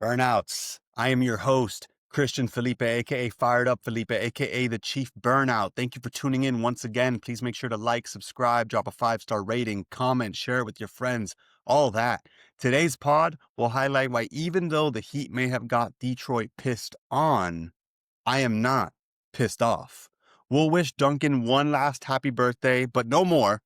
Burnouts. I am your host, Christian Felipe, aka Fired Up Felipe, aka the Chief Burnout. Thank you for tuning in once again. Please make sure to like, subscribe, drop a 5-star rating, comment, share it with your friends, all that. Today's pod will highlight why, even though the Heat may have got Detroit pissed on, I am not pissed off. We'll wish Duncan one last happy birthday, but no more.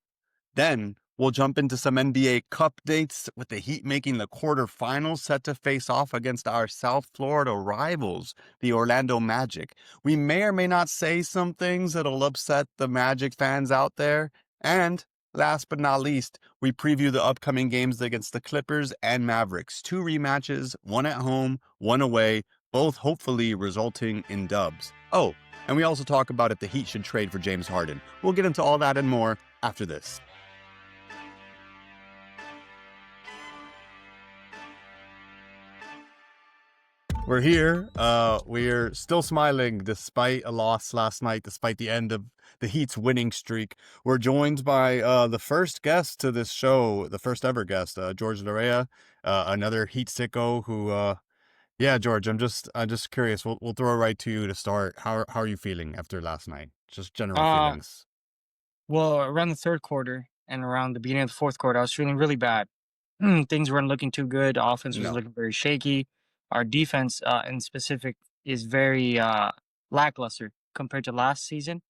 Then we'll jump into some NBA Cup dates with the Heat making the quarterfinals set to face off against our South Florida rivals, the Orlando Magic. We may or may not say some things that'll upset the Magic fans out there. And last but not least, we preview the upcoming games against the Clippers and Mavericks. 2 rematches, one at home, one away, both hopefully resulting in dubs. Oh, and we also talk about if the Heat should trade for James Harden. We'll get into all that and more after this. We're here. We're still smiling despite a loss last night, despite the end of the Heat's winning streak. We're joined by the first guest to this show, the first ever guest, Jorge Larrea, another Heat sicko who, yeah, George, I'm just curious. We'll throw it right to you to start. How are you feeling after last night? Just general Uh, feelings. well, around the third quarter and around the beginning of the fourth quarter, I was feeling really bad. Things weren't looking too good. Offense was No. looking very shaky. Our defense, in specific, is very lackluster compared to last season.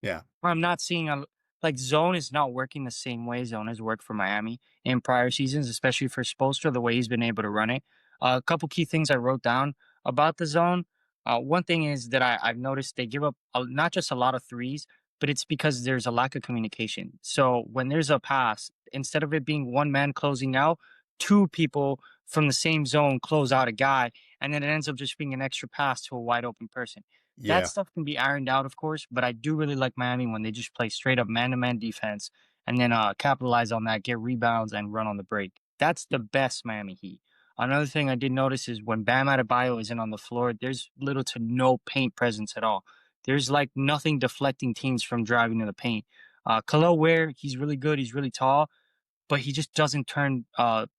Yeah. I'm not seeing like zone is not working the same way zone has worked for Miami in prior seasons, especially for Spoelstra, the way he's been able to run it. A couple key things I wrote down about the zone. One thing is that I've noticed they give up not just a lot of threes, but it's because there's a lack of communication. So when there's a pass, instead of it being one man closing out, two people from the same zone close out a guy, and then it ends up just being an extra pass to a wide open person. That Yeah. stuff can be ironed out, of course, but I do really like Miami when they just play straight up man to man defense and then capitalize on that, get rebounds, and run on the break. That's the best Miami Heat. Another thing I did notice is when Bam Adebayo isn't on the floor, there's little to no paint presence at all. There's like nothing deflecting teams from driving to the paint. Khalil Ware, he's really good. He's really tall, but he just doesn't turn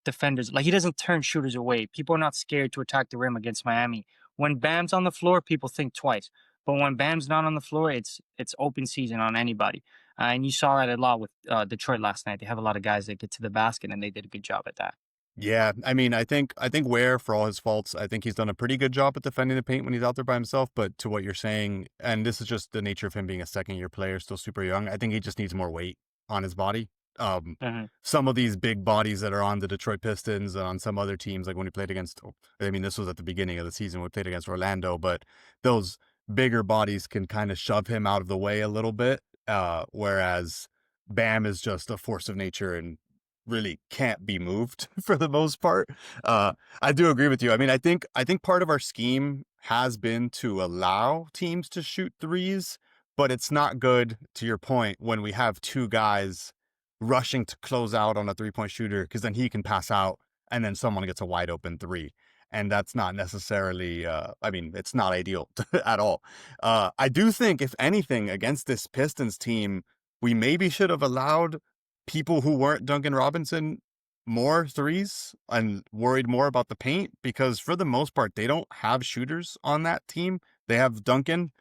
defenders, like he doesn't turn shooters away. People are not scared to attack the rim against Miami. When Bam's on the floor, people think twice. But when Bam's not on the floor, it's open season on anybody. And you saw that a lot with Detroit last night. They have a lot of guys that get to the basket, and they did a good job at that. Yeah, I mean, I think Ware, for all his faults, I think he's done a pretty good job at defending the paint when he's out there by himself. But to what you're saying, and this is just the nature of him being a second-year player, still super young. I think he just needs more weight on his body. Mhm. Some of these big bodies that are on the Detroit Pistons and on some other teams, like when we played against, I mean, this was at the beginning of the season when we played against Orlando, but those bigger bodies can kind of shove him out of the way a little bit. Whereas Bam is just a force of nature and really can't be moved for the most part. I do agree with you. I mean, I think part of our scheme has been to allow teams to shoot threes, but it's not good, to your point, when we have two guys rushing to close out on a 3-point shooter, because then he can pass out and then someone gets a wide open three. And that's not necessarily, I mean, it's not ideal at all. I do think, if anything, against this Pistons team, we maybe should have allowed people who weren't Duncan Robinson more threes and worried more about the paint, because for the most part, they don't have shooters on that team. They have Duncan,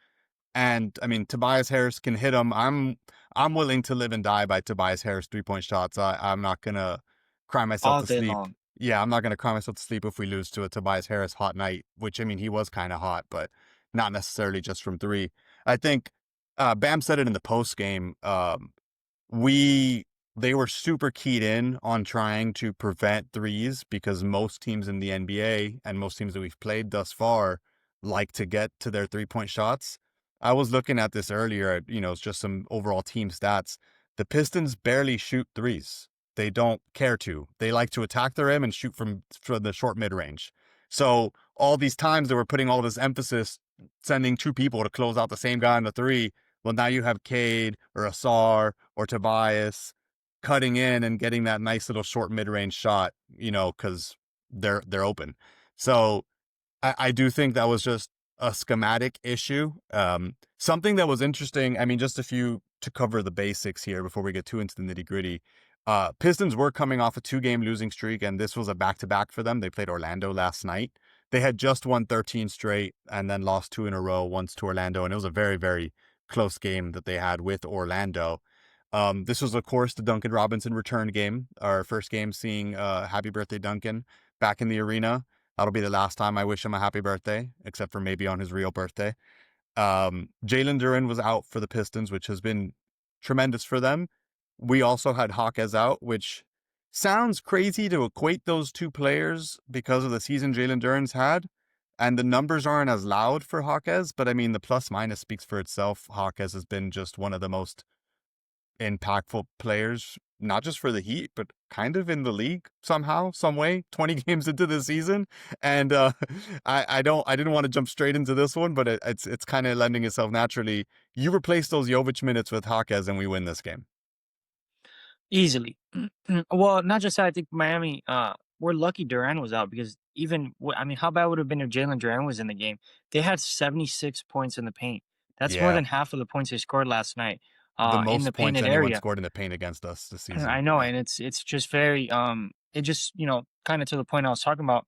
and I mean, Tobias Harris can hit them. I'm willing to live and die by Tobias Harris 3-point shots. I'm not gonna cry myself All to day sleep. long. Yeah, I'm not gonna cry myself to sleep if we lose to a Tobias Harris hot night, which, I mean, he was kind of hot, but not necessarily just from three. I think Bam said it in the post game. We They were super keyed in on trying to prevent threes, because most teams in the NBA and most teams that we've played thus far like to get to their 3-point shots. I was looking at this earlier, it's just some overall team stats. The Pistons barely shoot threes. They don't care to. They like to attack the rim and shoot from the short mid range. So all these times they were putting all this emphasis, sending two people to close out the same guy on the three. Well, now you have Cade or Asar or Tobias cutting in and getting that nice little short mid-range shot, because they're open. So I do think that was just a schematic issue. Something that was interesting, I mean, just a few to cover the basics here before we get too into the nitty-gritty. Pistons were coming off a 2-game losing streak, and this was a back-to-back for them. They played Orlando last night. they had just won 13 straight and then lost 2 in a row, once to Orlando, and it was a very, very close game that they had with Orlando. This was, of course, the Duncan Robinson return game, our first game seeing Happy Birthday Duncan back in the arena. That'll be the last time I wish him a happy birthday, except for maybe on his real birthday. Jalen Duren was out for the Pistons, which has been tremendous for them. We also had Hawkes out, which sounds crazy to equate those two players because of the season Jalen Duren's had. And the numbers aren't as loud for Hawkes, but I mean, the plus minus speaks for itself. Hawkes has been just one of the most impactful players, not just for the Heat, but kind of in the league somehow, some way, 20 games into the season. And I didn't want to jump straight into this one, but it's kind of lending itself naturally. You replace those Jovic minutes with Hawkes and we win this game. Easily. Well, not just that, I think Miami, we're lucky Durant was out because I mean, how bad would it have been if Jalen Durant was in the game? They had 76 points in the paint. That's more Yeah. than half of the points they scored last night The in the most points painted anyone area. scored in the paint against us this season. I know, Yeah. and it's just very it just, kind of to the point I was talking about.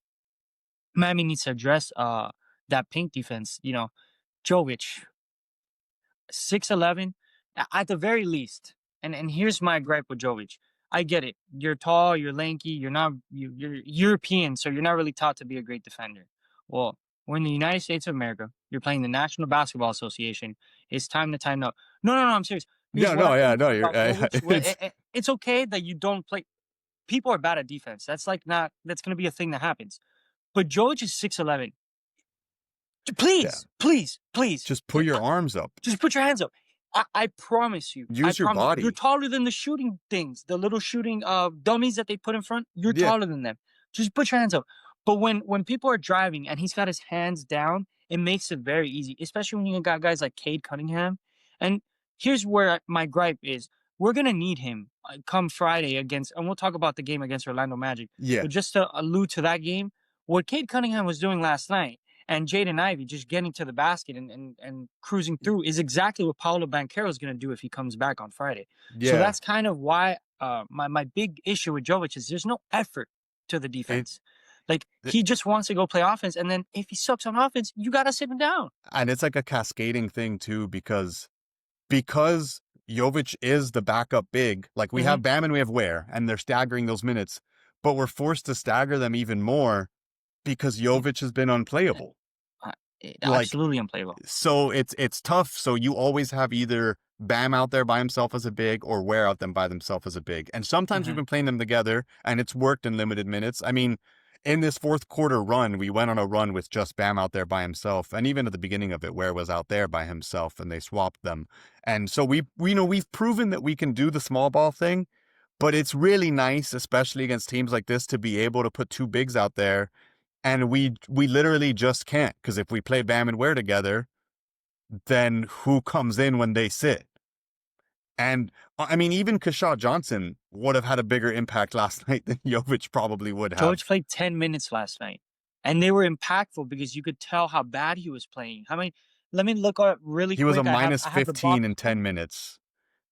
Miami needs to address that paint defense. Jovic, 6'11", at the very least. And here's my gripe with Jovic. I get it. You're tall, you're lanky, you're European, so you're not really taught to be a great defender. Well, we're in the United States of America. You're playing the National Basketball Association. It's time to tighten up. No, no, no, I'm serious. Because No, what no, I yeah, think no, you're about Jovic, it's it's okay that you don't play. People are bad at defense. That's like not that's gonna be a thing that happens. But Jovic is 6'11". yeah. Please, please, please. Just put your arms up. Just put your hands up. I promise you. I Use your promise. You're body. taller than the shooting things, the little shooting dummies that they put in front. You're Yeah. taller than them. Just put your hands up. But when people are driving and he's got his hands down, it makes it very easy, especially when you got guys like Cade Cunningham. And here's where my gripe is: we're gonna need him come Friday against, and we'll talk about the game against Orlando Magic. Yeah. But just to allude to that game, what Cade Cunningham was doing last night and Jaden Ivey just getting to the basket and cruising through is exactly what Paolo Banchero is going to do if he comes back on Friday. So Yeah. that's kind of why my big issue with Jovic is there's no effort to the defense. Like it- he just wants to go play offense, and then if he sucks on offense, you got to sit him down. And it's like a cascading thing too, because Jovic is the backup big. Like we have Bam and we have Ware, and they're staggering those minutes, but we're forced to stagger them even more because Jovic has been unplayable. Like, Absolutely unplayable. So it's tough. So you always have either Bam out there by himself as a big or Ware out them by themselves as a big. And sometimes we've been playing them together and it's worked in limited minutes. I mean, in this fourth quarter run, we went on a run with just Bam out there by himself. And even at the beginning of it, Ware was out there by himself and they swapped them. And so we've proven that we can do the small ball thing, but it's really nice, especially against teams like this, to be able to put two bigs out there. And we literally just can't, because if we play Bam and Ware together, then who comes in when they sit? And I mean, even Kershaw Johnson would have had a bigger impact last night than Jovic probably would have. Jovic played 10 minutes last night, and they were impactful because you could tell how bad he was playing. How many? Let me look up really He quick. was a I have minus the 15 in box. 10 minutes.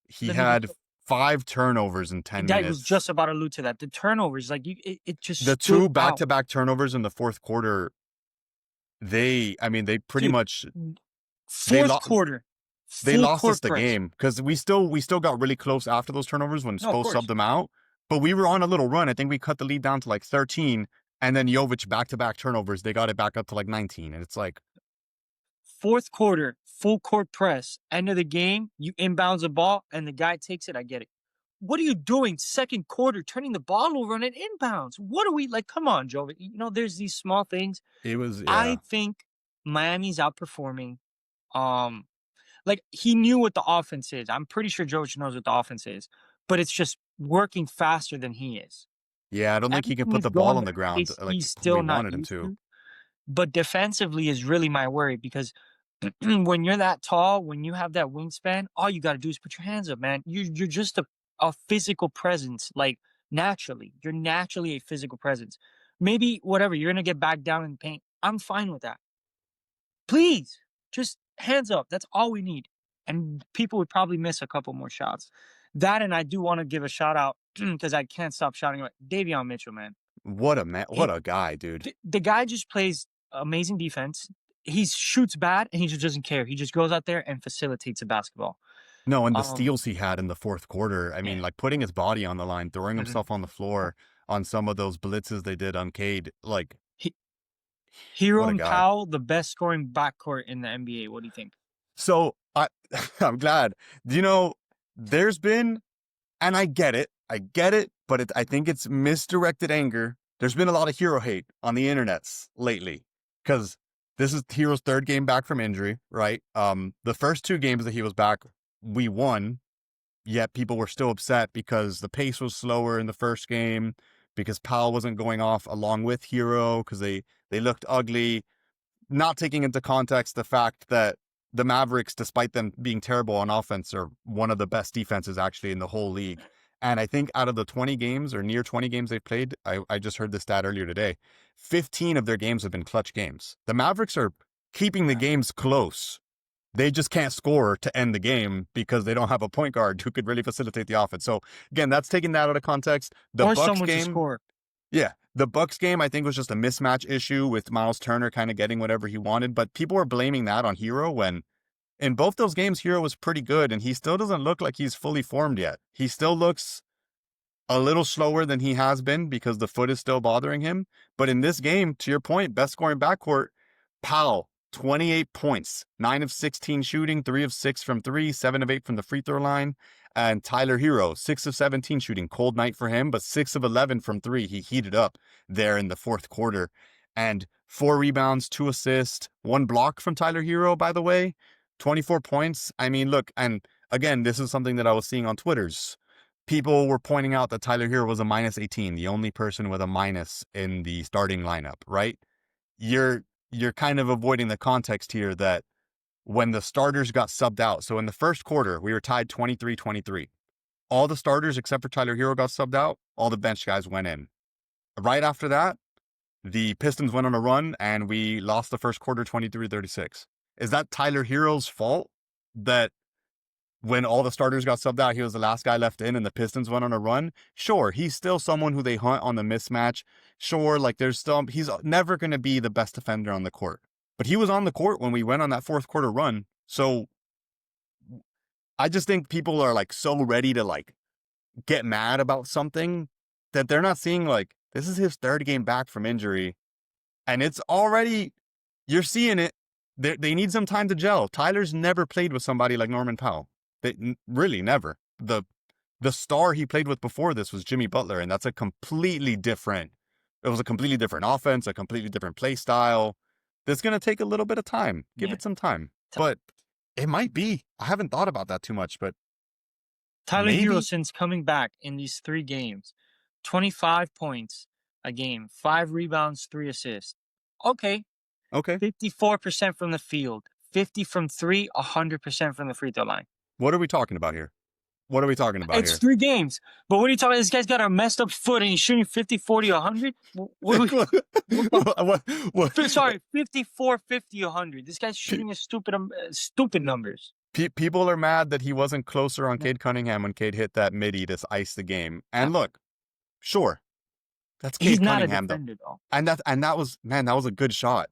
He Let me had look up. 5 turnovers in 10 That minutes. was just about to allude to that. The turnovers, like it just The stood two out. back-to-back turnovers in the fourth quarter, they pretty Dude, much fourth quarter. they full lost court us the press. game because we still got really close after those turnovers when No, of Spo course. subbed them out. But we were on a little run. I think we cut the lead down to like 13, and then Jovic back-to-back turnovers. They got it back up to like 19, and it's like Fourth quarter, full court press. End of the game, you inbounds the ball, and the guy takes it. I get it. What are you doing? Second quarter, turning the ball over on an inbounds. What are we like? Come on, Joe. There's these small things. it was. Yeah, I think Miami's outperforming. Like he knew what the offense is. I'm pretty sure Jovic knows what the offense is, but it's just working faster than he is. yeah. I don't think he can Everything put is the ball going on the at a ground pace like he's we still not wanted him used to. to. But defensively is really my worry because when you're that tall, when you have that wingspan, all you got to do is put your hands up, man. You're just a physical presence. Like naturally, you're naturally a physical presence. Maybe whatever, you're gonna get back down in the paint. I'm fine with that. Please, just hands up. That's all we need. And people would probably miss a couple more shots. That, and I do want to give a shout out because I can't stop shouting about Davion Mitchell, man. What a man! What a guy, dude. The guy just plays amazing defense. He shoots bad and he just doesn't care. He just goes out there and facilitates the basketball. No, and the Um, steals he had in the fourth quarter, I mean, yeah. like putting his body on the line, throwing Mhm. himself on the floor on some of those blitzes they did on Cade, like, He, Hero what a and guy. Powell, the best scoring backcourt in the NBA. What do you think? So I'm glad. Do you know, there's been, and I get it, but I think it's misdirected anger. There's been a lot of hero hate on the internets lately because this is Hero's third game back from injury, right? The first two games that he was back, we won, yet people were still upset because the pace was slower in the first game, because Powell wasn't going off along with Hero because they looked ugly, not taking into context the fact that the Mavericks, despite them being terrible on offense, are one of the best defenses actually in the whole league. And I think out of the 20 games or near 20 games they've played, I just heard this stat earlier today, 15 of their games have been clutch games. The Mavericks are keeping the games close. They just can't score to end the game because they don't have a point guard who could really facilitate the offense. So again, that's taking that out of context. The Or Bucks someone to game, score. yeah, the Bucks game I think was just a mismatch issue with Miles Turner kind of getting whatever he wanted, but people were blaming that on Hero when in both those games Hero was pretty good and he still doesn't look like he's fully formed yet. He still looks a little slower than he has been because the foot is still bothering him. But in this game, to your point, best scoring backcourt, Powell, 28 points, 9 of 16 shooting, 3 of 6 from 3, 7 of 8 from the free throw line. And Tyler Hero, 6 of 17 shooting. Cold night for him, but 6 of 11 from 3. He heated up there in the fourth quarter. And 4 rebounds, 2 assists, 1 block from Tyler Hero, by the way. 24 points. I mean, look, and again, this is something that I was seeing on Twitter's. People were pointing out that Tyler Hero was a minus 18, the only person with a minus in the starting lineup, right? You're kind of avoiding the context here that when the starters got subbed out, so in the first quarter, we were tied 23-23. All the starters except for Tyler Hero got subbed out. All the bench guys went in. Right after that, the Pistons went on a run and we lost the first quarter 23-36. Is that Tyler Hero's fault that when all the starters got subbed out, he was the last guy left in and the Pistons went on a run? Sure, he's still someone who they hunt on the mismatch. Sure, like he's never going to be the best defender on the court. But he was on the court when we went on that fourth quarter run. So I just think people are like so ready to like get mad about something that they're not seeing like this is his third game back from injury. And it's already, you're seeing it. They need some time to gel. Tyler's never played with somebody like Norman Powell. Really never. The star he played with before this was Jimmy Butler, and that's a completely different. It was a completely different offense, a completely different play style. That's gonna take a little bit of time. Give Yeah. it some time, but it might be. I haven't thought about that too much, but Tyler Hero, maybe. since coming back in these 3 games, 25 points a game, 5 rebounds, 3 assists. Okay, Okay, 54% from the field, 50 from 3, 100% from the free throw line. what are we talking about here? What are we talking about It's here? 3 games. But what are you talking about? This guy's got a messed up foot and he's shooting 50, 40, 100? Sorry, 54, 50, 100. This guy's shooting a stupid numbers. People are mad that he wasn't closer on No. Cade Cunningham when Cade hit that midi to ice the game. Uh, And look, sure, that's He's Cade not a Cunningham though. defender, though. And that was, man, that was a good shot.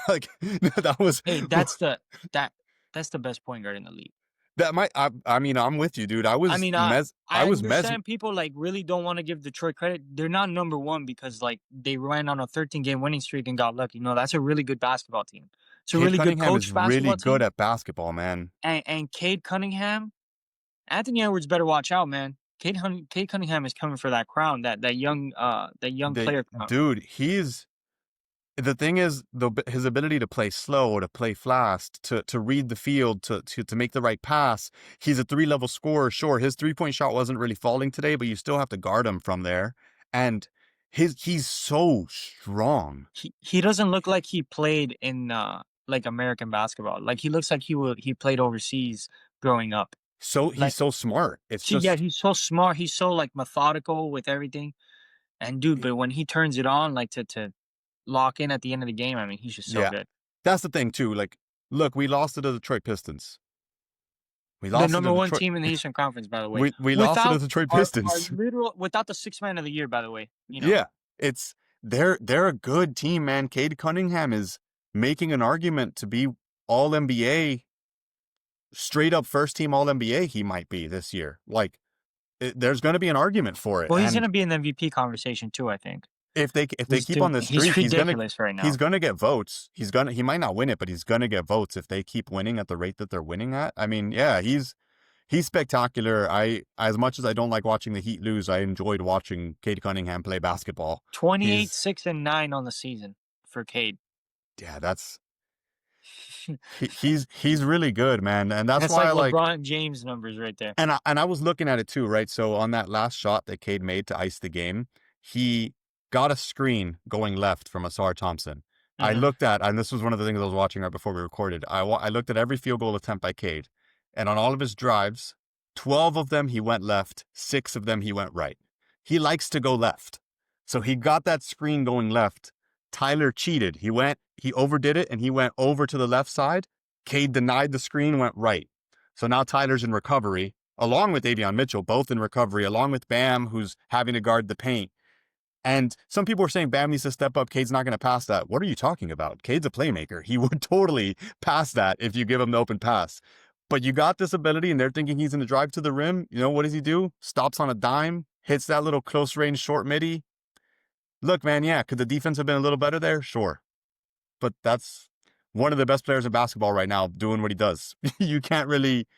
Like that was Hey, that's the best point guard in the league. that might I mean, I'm with you, dude. I I mean, I was understand people like really don't want to give Detroit credit. They're not number 1 because like they ran on a 13-game winning streak and got lucky. No, that's a really good basketball team. It's a Cade really good Cunningham is coached really basketball good team. at basketball, man. And Cade Cunningham, Anthony Edwards better watch out, man. Cade Cunningham is coming for that crown, that young player crown. Dude, the thing is, his ability to play slow, to play fast, to read the field, to make the right pass. He's a 3-level scorer. Sure, his 3-point shot wasn't really falling today, but you still have to guard him from there. And he's so strong. He doesn't look like he played in like American basketball. Like he looks like he played overseas growing up. So he's Like so smart. It's yeah, just he's so smart. He's so like methodical with everything. And dude, but when he turns it on, like to lock in at the end of the game, I mean, he's just so yeah. good. That's the thing too. Like, look, we lost to the Detroit Pistons. We The lost to number the 1 Detroit. team in the Eastern Conference, by the way. We lost to the Without Detroit our Pistons. without the 6th man of the year, by the way. You know? Yeah, it's they're a good team, man. Cade Cunningham is making an argument to be all NBA, straight up first team all NBA. He might be this year. Like, there's going to be an argument for it. Well, he's And gonna be in the MVP conversation too, I think. if they This keep on dude, this he's streak, ridiculous right he's now. gonna get votes. He might not win it, but he's gonna get votes if they keep winning at the rate that they're winning at. I mean, yeah, he's spectacular. As much as I don't like watching the Heat lose, I enjoyed watching Cade Cunningham play basketball. 28, He's 6, and 9 on the season for Cade. yeah, he's really good, man, and that's That's why like I like. LeBron James numbers right there. And I was looking at it too, right? So on that last shot that Cade made to ice the game, he got a screen going left from Asar Thompson. I Hmm. looked at, and this was one of the things I was watching right before we recorded. I looked at every field goal attempt by Cade, and on all of his drives, 12 of them he went left, 6 of them he went right. He likes to go left, so he got that screen going left. Tyler cheated. He overdid it, and he went over to the left side. Cade denied the screen, went right. So now Tyler's in recovery, along with Davion Mitchell, both in recovery, along with Bam, who's having to guard the paint. And some people are saying Bam needs to step up. Cade's not going to pass that. What are you talking about? Cade's a playmaker. He would totally pass that if you give him the open pass. But you got this ability, and they're thinking he's going to drive to the rim. You know, what does he do? Stops on a dime, hits that little close range short midi. Look, man, yeah, could the defense have been a little better there? Sure. But that's one of the best players in basketball right now doing what he does. You can't really.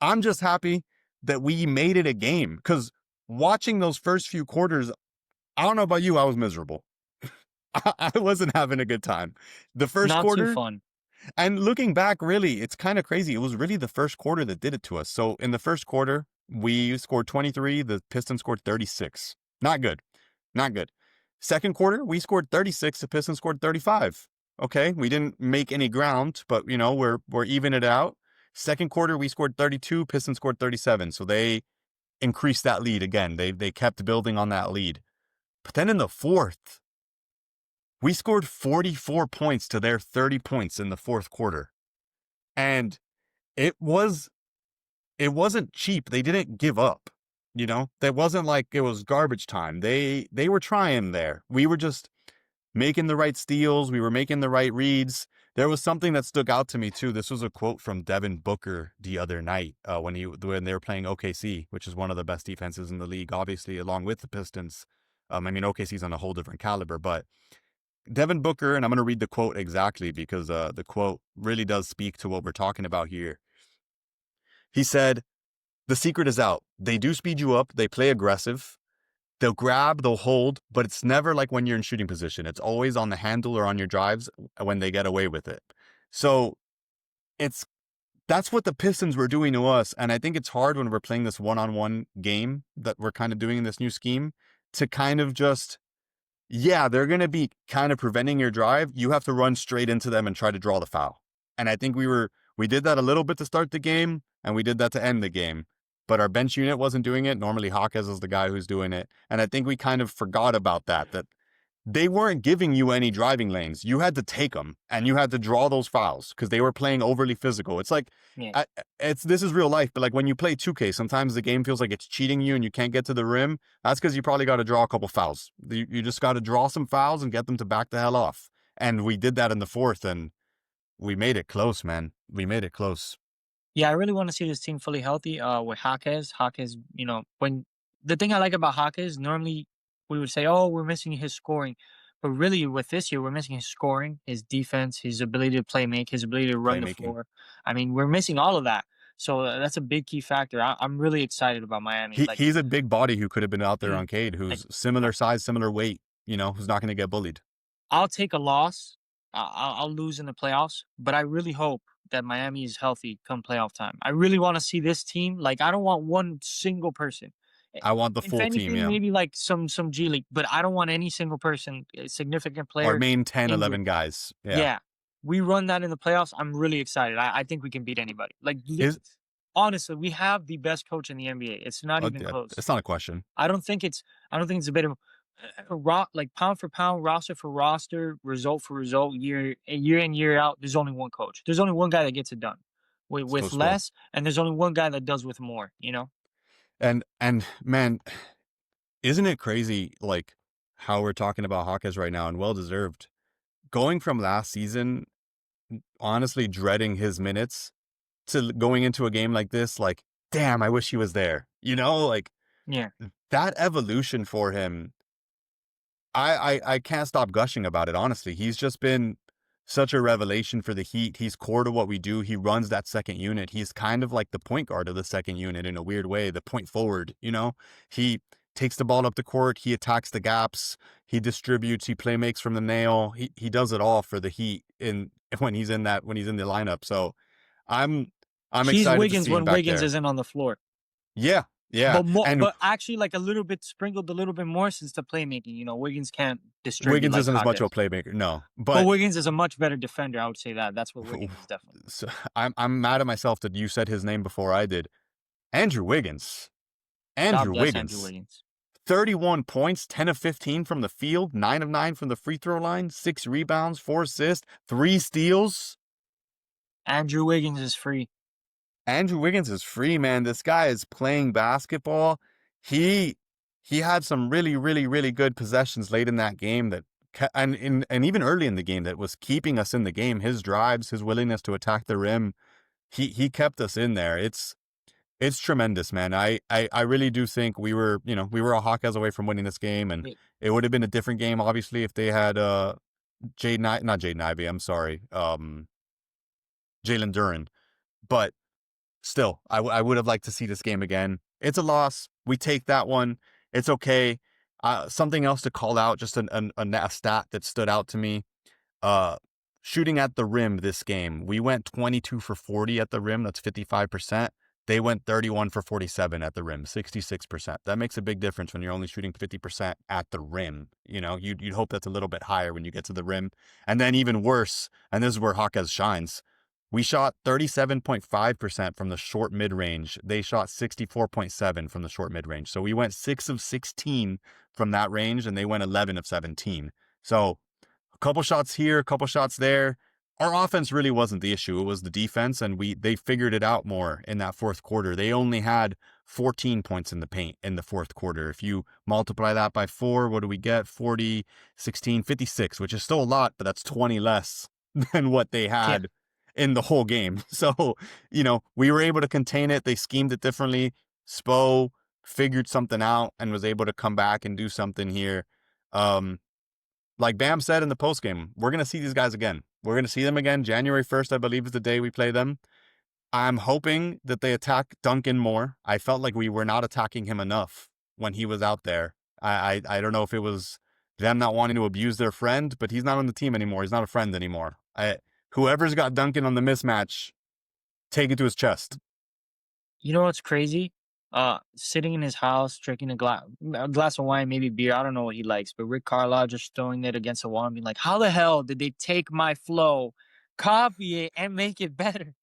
I'm just happy that we made it a game, because watching those first few quarters, I don't know about you, I was miserable. I wasn't having a good time. The first Not too quarter, fun. and looking back, really, it's kind of crazy. It was really the first quarter that did it to us. So in the first quarter, we scored 23. The Pistons scored 36. Not good. Not good. Second quarter, we scored 36. The Pistons scored 35. Okay, we didn't make any ground, but we're even it out. Second quarter, we scored 32. Pistons scored 37. So they increased that lead again. They kept building on that lead. But then in the fourth, we scored 44 points to their 30 points in the fourth quarter. And it wasn't cheap. They didn't give up. That wasn't like it was garbage time. They were trying there. We were just making the right steals. We were making the right reads. There was something that stuck out to me too. This was a quote from Devin Booker the other night when they were playing OKC, which is one of the best defenses in the league, obviously, along with the Pistons. I mean, OKC's on a whole different caliber, but Devin Booker, and I'm going to read the quote exactly because the quote really does speak to what we're talking about here. He said, "The secret is out. They do speed you up. They play aggressive. They'll grab, they'll hold, but it's never like when you're in shooting position. It's always on the handle or on your drives when they get away with it." So that's what the Pistons were doing to us. And I think it's hard when we're playing this one-on-one game that we're kind of doing in this new scheme to kind of just, yeah, they're going to be kind of preventing your drive. You have to run straight into them and try to draw the foul. And I think we did that a little bit to start the game, and we did that to end the game. But our bench unit wasn't doing it. Normally, Hawkes is the guy who's doing it. And I think we kind of forgot about that they weren't giving you any driving lanes. You had to take them, and you had to draw those fouls because they were playing overly physical. It's like, Yeah. this is real life, but like when you play 2K, sometimes the game feels like it's cheating you and you can't get to the rim. That's because you probably got to draw a couple fouls. You just got to draw some fouls and get them to back the hell off. And we did that in the fourth, and we made it close, man. We made it close. Yeah, I really want to see this team fully healthy. With Hawkes, when the thing I like about Hawkes, normally we would say, "Oh, we're missing his scoring," but really, with this year, we're missing his scoring, his defense, his ability to play make, his ability to run the Playmaking. floor. I mean, we're missing all of that. So that's a big key factor. I'm really excited about Miami. He's a big body who could have been out there Mhm. on Cade, like who's similar size, similar weight, who's not going to get bullied. I'll take a loss. I'll lose in the playoffs, but I really hope that Miami is healthy come playoff time. I really want to see this team. Like, I don't want one single person. I- I want the If full team, anything, yeah. maybe like some G League, but I don't want any single person, a significant Our player, main 10, injured. 11 guys. Yeah. Yeah, we run that in the playoffs. I'm really excited. I think we can beat anybody. Like, Is honestly, we have the best coach in the NBA. It's not even yeah, close. it's not a question. I don't think it's a bit of like pound for pound, roster for roster, result for result, year in year out. There's only one coach. There's only one guy that gets it done It's with Coach Spo. less, and there's only one guy that does with more. And man, isn't it crazy like how we're talking about Hawkes right now, and well deserved. Going from last season, honestly dreading his minutes to going into a game like this, like, damn, I wish he was there. Like Yeah. that evolution for him, I can't stop gushing about it, honestly. He's just been such a revelation for the Heat. He's core to what we do. He runs that second unit. He's kind of like the point guard of the second unit in a weird way, the point forward. He takes the ball up the court, he attacks the gaps, he distributes, he play makes from the nail. He does it all for the Heat in when he's in the lineup. So I'm I'm He's excited to Wiggins see him when back Wiggins there. isn't on the floor. Yeah, yeah. But more, And but actually, like a little bit sprinkled a little bit more since the playmaking. Wiggins can't distribute Wiggins like isn't as Hawk much of a does. playmaker, no. But But Wiggins is a much better defender. I would say that. That's what Wiggins is definitely. so I'm mad at myself that you said his name before I did. Andrew Wiggins. God Andrew bless Andrew Wiggins. Wiggins. 31 points, 10 of 15 from the field, 9 of 9 from the free throw line, 6 rebounds, 4 assists, 3 steals. Andrew Wiggins is free. Andrew Wiggins is free, man. This guy is playing basketball. He he had some really, really, really good possessions late in that game and even early in the game that was keeping us in the game. His drives, his willingness to attack the rim, he kept us in there. It's tremendous, man. I really do think we were a Hawkeyes away from winning this game, and Yeah. it would have been a different game, obviously, if they had not Jaden Ivey, I'm sorry, Jalen Duren. But still, I would have liked to see this game again. It's a loss. We take that one. It's okay. Something else to call out, just a stat that stood out to me. Uh, Shooting at the rim this game, we went 22 for 40 at the rim. That's 55%. They went 31 for 47 at the rim, 66%. That makes a big difference when you're only shooting 50% at the rim. You'd hope that's a little bit higher when you get to the rim. And then even worse, and this is where Hawkes shines, we shot 37.5% from the short mid-range. They shot 64.7 from the short mid-range. So we went 6 of 16 from that range, and they went 11 of 17. So a couple shots here, a couple shots there. Our offense really wasn't the issue. It was the defense, and they figured it out more in that fourth quarter. They only had 14 points in the paint in the fourth quarter. If you multiply that by 4, what do we get? 40, 16, 56, which is still a lot, but that's 20 less than what they Yeah. had in the whole game. So, we were able to contain it. They schemed it differently. Spo figured something out and was able to come back and do something here. Like Bam said in the postgame, we're going to see these guys again. We're going to see them again. January 1st, I believe, is the day we play them. I'm hoping that they attack Duncan more. I felt like we were not attacking him enough when he was out there. I don't know if it was them not wanting to abuse their friend, but he's not on the team anymore. He's not a friend anymore. Whoever's got Duncan on the mismatch, take it to his chest. You know what's crazy? Sitting in his house, drinking a glass of wine, maybe beer. I don't know what he likes, but Rick Carlisle just throwing it against a wall and being like, "How the hell did they take my flow, copy it, and make it better?"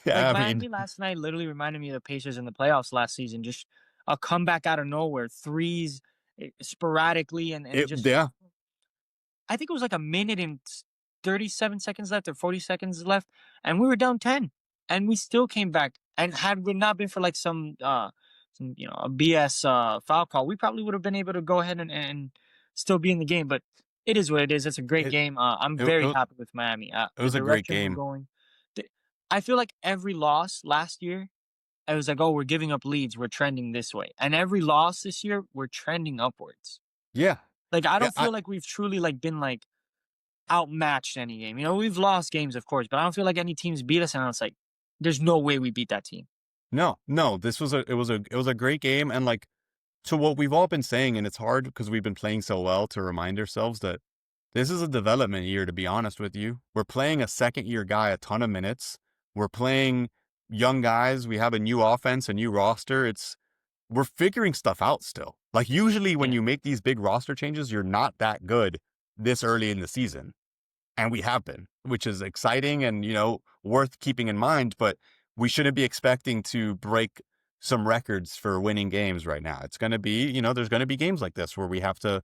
Like Yeah, I mean, Miami last night literally reminded me of the Pacers in the playoffs last season. Just a comeback out of nowhere, threes sporadically, and just yeah, I think it was like a minute and 37 seconds left or 40 seconds left, and we were down 10, and we still came back. And had it not been for like some a BS foul call, we probably would have been able to go ahead and still be in the game. But it is what it is. It's a great it, game. I'm it, very it, happy with Miami. it The was a great direction we're game. going. I feel like every loss last year, I was like, oh, we're giving up leads. We're trending this way. And every loss this year, we're trending upwards. Yeah. Like I Yeah, don't feel like we've truly like been like outmatched any game. We've lost games, of course, but I don't feel like any teams beat us. And I was like, there's no way we beat that team. no, it was a great game. And like, to what we've all been saying, and it's hard because we've been playing so well to remind ourselves that this is a development year, to be honest with you. We're playing a second year guy a ton of minutes. We're playing young guys. We have a new offense, a new roster. We're figuring stuff out still. Like, usually when Yeah. you make these big roster changes, you're not that good this early in the season. And we have been, which is exciting and, worth keeping in mind, but we shouldn't be expecting to break some records for winning games right now. It's going to be, there's going to be games like this where we have to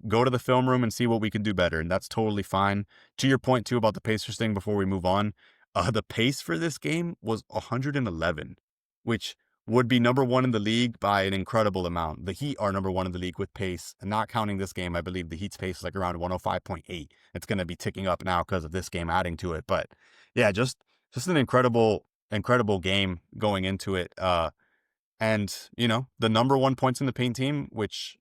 go to the film room and see what we can do better. And that's totally fine. To your point too about the Pacers thing before we move on, the pace for this game was 111, which would be number one in the league by an incredible amount. The Heat are number one in the league with pace, and not counting this game, I believe the Heat's pace is like around 105.8. It's going to be ticking up now because of this game adding to it. But yeah, just an incredible game going into it. And the number one points in the paint team, which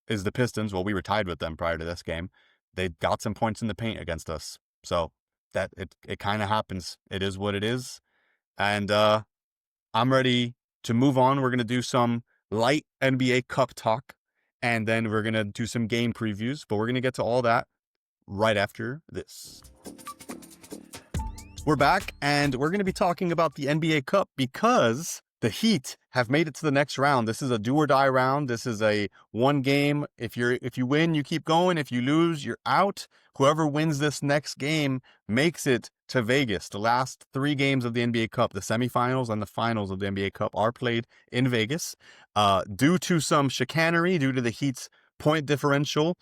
is the Pistons. Well, we were tied with them prior to this game. They got some points in the paint against us, so that it kind of happens. It is what it is, and I'm ready to move on. We're going to do some light NBA Cup talk, and then we're going to do some game previews, but we're going to get to all that right after this. We're back, and we're going to be talking about the NBA Cup because the Heat have made it to the next round. This is a do or die round. This is a one game. If you win, you keep going. If you lose, you're out. Whoever wins this next game makes it to Vegas. The last 3 games of the NBA Cup, the semifinals and the finals of the NBA Cup, are played in Vegas. Due to some chicanery, due to the Heat's point differential,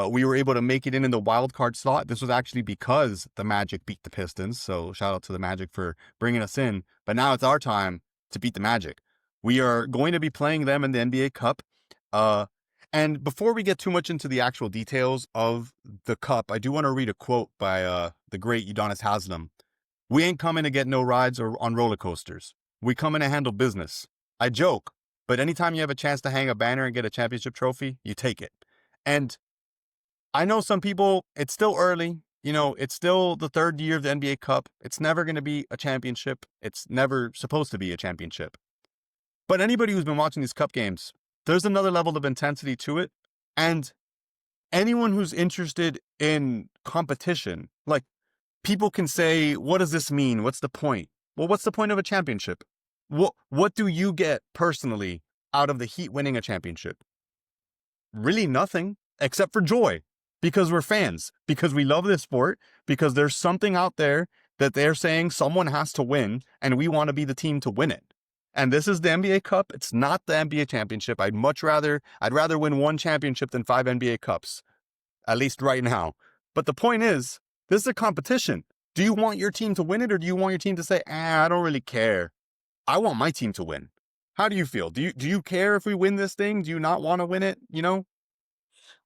we were able to make it in the wild card slot. This was actually because the Magic beat the Pistons. So shout out to the Magic for bringing us in. But now it's our time to beat the Magic. We are going to be playing them in the NBA Cup. And before we get too much into the actual details of the Cup, I do want to read a quote by the great Udonis Haslem. "We ain't coming to get no rides or on roller coasters. We coming to handle business. I joke, but anytime you have a chance to hang a banner and get a championship trophy, you take it." And I know some people, it's still early. It's still the 3rd year of the NBA Cup. It's never going to be a championship. It's never supposed to be a championship. But anybody who's been watching these Cup games, there's another level of intensity to it. And anyone who's interested in competition, like, people can say, what does this mean? What's the point? Well, what's the point of a championship? What do you get personally out of the Heat winning a championship? Really nothing, except for joy. Because we're fans, because we love this sport, because there's something out there that they're saying someone has to win, and we want to be the team to win it. And this is the NBA Cup. It's not the NBA championship. I'd rather win 1 championship than 5 NBA Cups, at least right now. But the point is, this is a competition. Do you want your team to win it, or do you want your team to say, I don't really care. I want my team to win. How do you feel? Do you care if we win this thing? Do you not want to win it?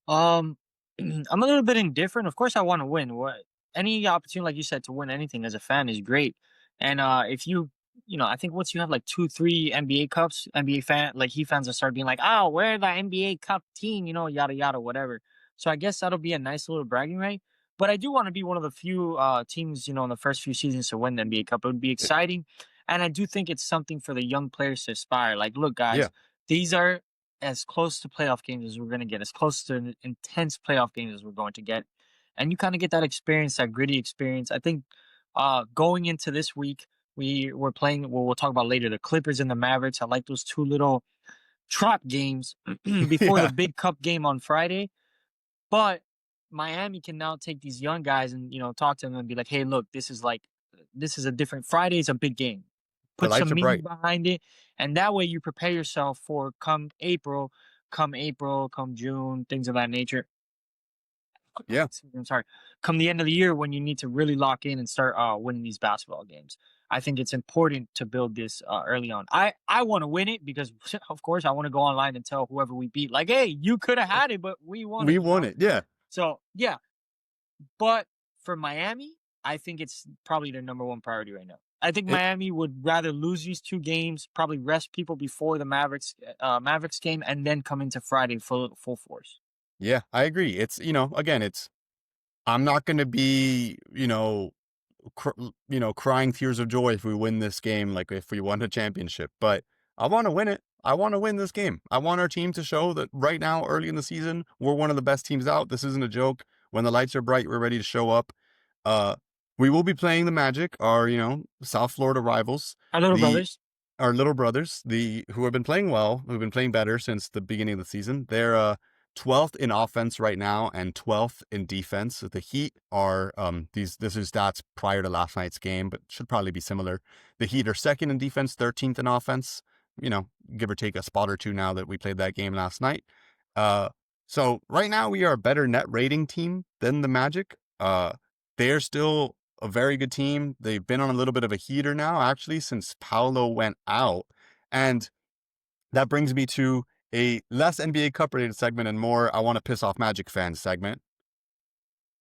Um, I'm a little bit indifferent. Of course, I want to win. What Any opportunity, like you said, to win anything as a fan is great. And if I think once you have like 2, 3 NBA cups, NBA Heat fans will start being like, "Oh, we're the NBA Cup team," yada yada, whatever. So I guess that'll be a nice little bragging right. But I do want to be one of the few teams, in the first few seasons to win the NBA Cup. It would be exciting, and I do think it's something for the young players to aspire. Like, look, Yeah, guys, these are as close to playoff games as we're going to get, as close to an intense playoff games as we're going to get. And you kind of get that experience, that gritty experience. I think going into this week, we're playing, well, we'll talk about later, the Clippers and the Mavericks. I like those 2 little trap games before the yeah, big cup game on Friday. But Miami can now take these young guys and, talk to them and be like, hey, look, this is a different Friday is a big game. the Put lights some are meaning bright. behind it. And that way you prepare yourself for come April, come June, things of that nature. Yeah, I'm sorry. Come the end of the year when you need to really lock in and start winning these basketball games. I think it's important to build this early on. I want to win it because, of course, I want to go online and tell whoever we beat, like, hey, you could have had it, but we won we it. won it. Yeah, So, yeah. But for Miami, I think it's probably their number one priority right now. I think it, Miami would rather lose these 2 games, probably rest people before the Mavericks game, and then come into Friday full force. yeah, I agree. It's again, I'm not going to be crying tears of joy if we win this game, like if we won a championship. But I want to win it. I want to win this game. I want our team to show that right now, early in the season, we're one of the best teams out. This isn't a joke. When the lights are bright, we're ready to show up. Uh, we will be playing the Magic, our South Florida rivals, Our little the brothers. our little brothers, the who have been playing well, who've been playing better since the beginning of the season. They're 12th in offense right now and 12th in defense. The Heat are this is stats prior to last night's game, but should probably be similar. The Heat are 2nd in defense, 13th in offense. Give or take a spot or two now that we played that game last night. So right now we are a better net rating team than the Magic. They're still a very good team. They've been on a little bit of a heater now, actually, since Paolo went out. And that brings me to a less NBA Cup related segment and more I want to piss off Magic fans segment.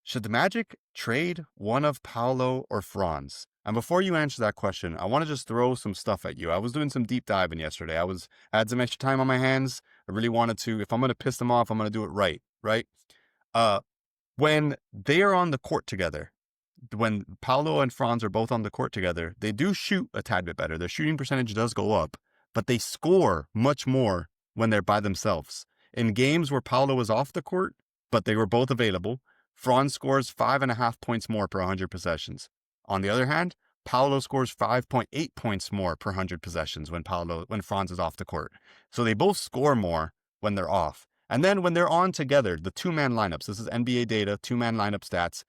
Should the Magic trade one of Paolo or Franz? And before you answer that question, I want to just throw some stuff at you. I was doing some deep diving yesterday. I had some extra time on my hands. I really wanted to, if I'm going to piss them off, I'm going to do it right, right? Uh, when they are on the court together, when Paolo and Franz are both on the court together, they do shoot a tad bit better. Their shooting percentage does go up, but they score much more when they're by themselves. In games where Paolo was off the court, but they were both available, Franz scores 5.5 points more per 100 possessions. On the other hand, Paolo scores 5.8 points more per 100 possessions when Franz is off the court. So they both score more when they're off. And then when they're on together, the two-man lineups, this is NBA data, two-man lineup stats.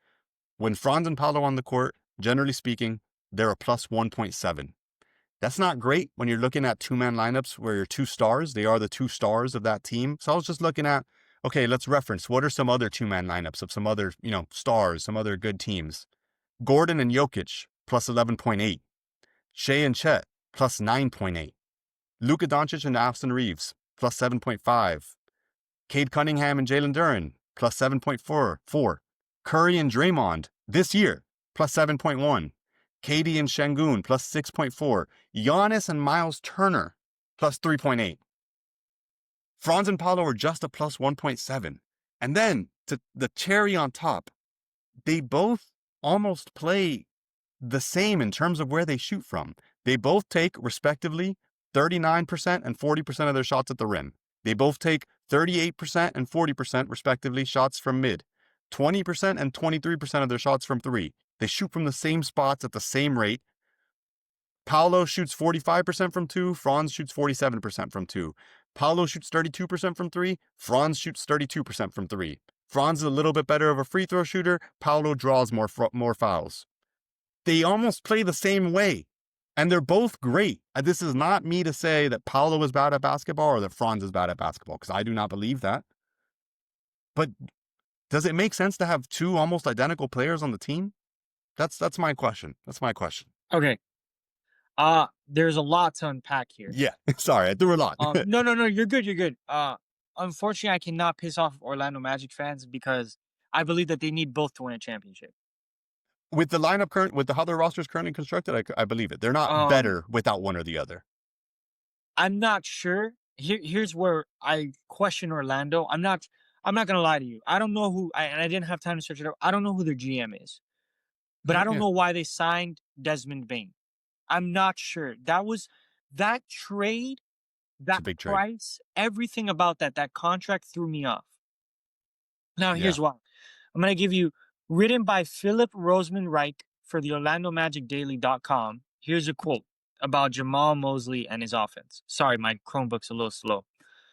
When Franz and Paolo on the court, generally speaking, they're a plus 1.7. That's not great when you're looking at two-man lineups where you're two stars. They are the two stars of that team. So I was just looking at, okay, let's reference what are some other two-man lineups of some other, stars, some other good teams. Gordon and Jokic, plus 11.8. Shea and Chet, plus 9.8. Luka Doncic and Austin Reeves, plus 7.5. Cade Cunningham and Jalen Duren, plus 7.4. Curry and Draymond, this year, plus 7.1. KD and Şengün, plus 6.4. Giannis and Miles Turner, plus 3.8. Franz and Paolo are just a plus 1.7. And then, to the cherry on top, they both almost play the same in terms of where they shoot from. They both take, respectively, 39% and 40% of their shots at the rim. They both take 38% and 40%, respectively, shots from mid. 20% and 23% of their shots from three. They shoot from the same spots at the same rate. Paolo shoots 45% from two. Franz shoots 47% from two. Paolo shoots 32% from three. Franz shoots 32% from three. Franz is a little bit better of a free throw shooter. Paolo draws more fouls. They almost play the same way. And they're both great. This is not me to say that Paolo is bad at basketball or that Franz is bad at basketball, because I do not believe that. But does it make sense to have two almost identical players on the team? That's my question. That's my question. Okay. There's a lot to unpack here. Yeah. Sorry, I threw a lot. No, you're good, you're good. Unfortunately, I cannot piss off Orlando Magic fans because I believe that they need both to win a championship. With the lineup with how their roster is currently constructed, I believe it. They're not better without one or the other. I'm not sure. Here's where I question Orlando. I'm not gonna lie to you. I don't know who, and I didn't have time to search it up. I don't know who their GM is, but I don't know why they signed Desmond Bane. I'm not sure. That trade, that big price, everything about that contract threw me off. Now, here's why. I'm going to give you, written by Philip Roseman Reich for the OrlandoMagicDaily.com. Here's a quote about Jamal Mosley and his offense. Sorry, my Chromebook's a little slow.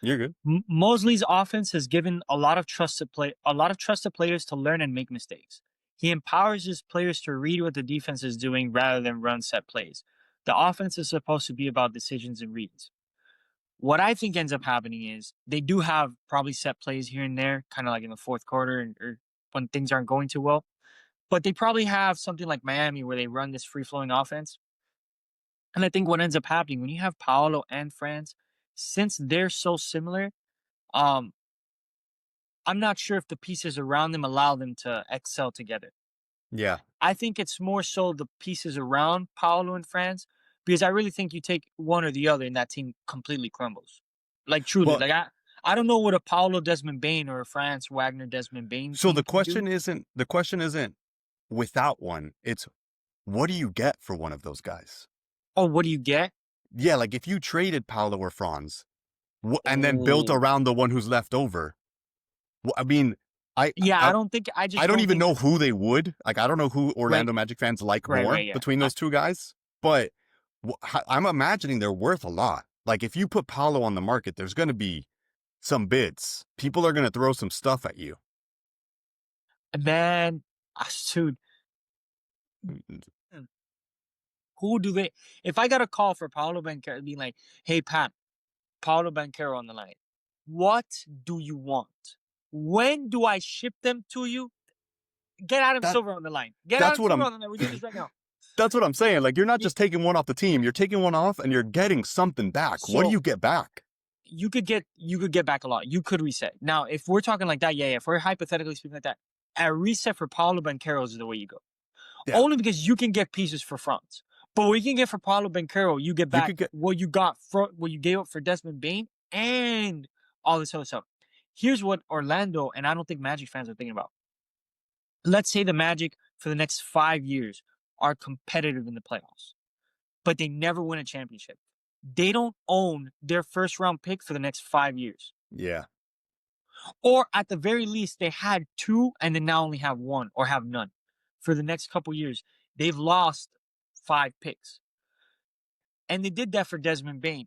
You're good. Mosley's offense has given a lot of trusted players to learn and make mistakes. He empowers his players to read what the defense is doing rather than run set plays. The offense is supposed to be about decisions and reads. What I think ends up happening is they do have probably set plays here and there, kind of like in the fourth quarter or when things aren't going too well. But they probably have something like Miami where they run this free-flowing offense. And I think what ends up happening when you have Paolo and Franz, since they're so similar, I'm not sure if the pieces around them allow them to excel together. Yeah. I think it's more so the pieces around Paolo and Franz, because I really think you take one or the other and that team completely crumbles. Like truly, I don't know what a Paolo Desmond Bane or a Franz Wagner Desmond Bane. So the question isn't without one. It's what do you get for one of those guys? Oh, what do you get? Yeah, like if you traded Paolo or Franz, and then built around the one who's left over. I mean, I don't even know who they would. Like, I don't know who Orlando Magic fans like more between those two guys. But I'm imagining they're worth a lot. Like, if you put Paolo on the market, there's going to be some bids. People are going to throw some stuff at you. Man, dude, who do they? If I got a call for Paolo Banchero, being like, "Hey Pat, Paolo Banchero on the line. What do you want? When do I ship them to you? Get Adam Silver on the line. Get Adam Silver on the line. We're doing this right now." That's what I'm saying. Like, you're not just taking one off the team. You're taking one off and you're getting something back. What do So you get back? you could get back a lot. You could reset. Now, if we're talking like that, yeah. If we're hypothetically speaking like that, a reset for Paolo Banchero is the way you go. Yeah. Only because you can get pieces for Franz. But what you can get for Paolo Banchero, you get You back could get, what you got for what you gave up for Desmond Bain and all this other stuff. Here's what Orlando and I don't think Magic fans are thinking about. Let's say the Magic for the next 5 years are competitive in the playoffs, but they never win a championship. They don't own their first round pick for the next 5 years. yeah. Or at the very least, they had two and then now only have one or have none. For the next couple years, they've lost 5 picks. And they did that for Desmond Bain.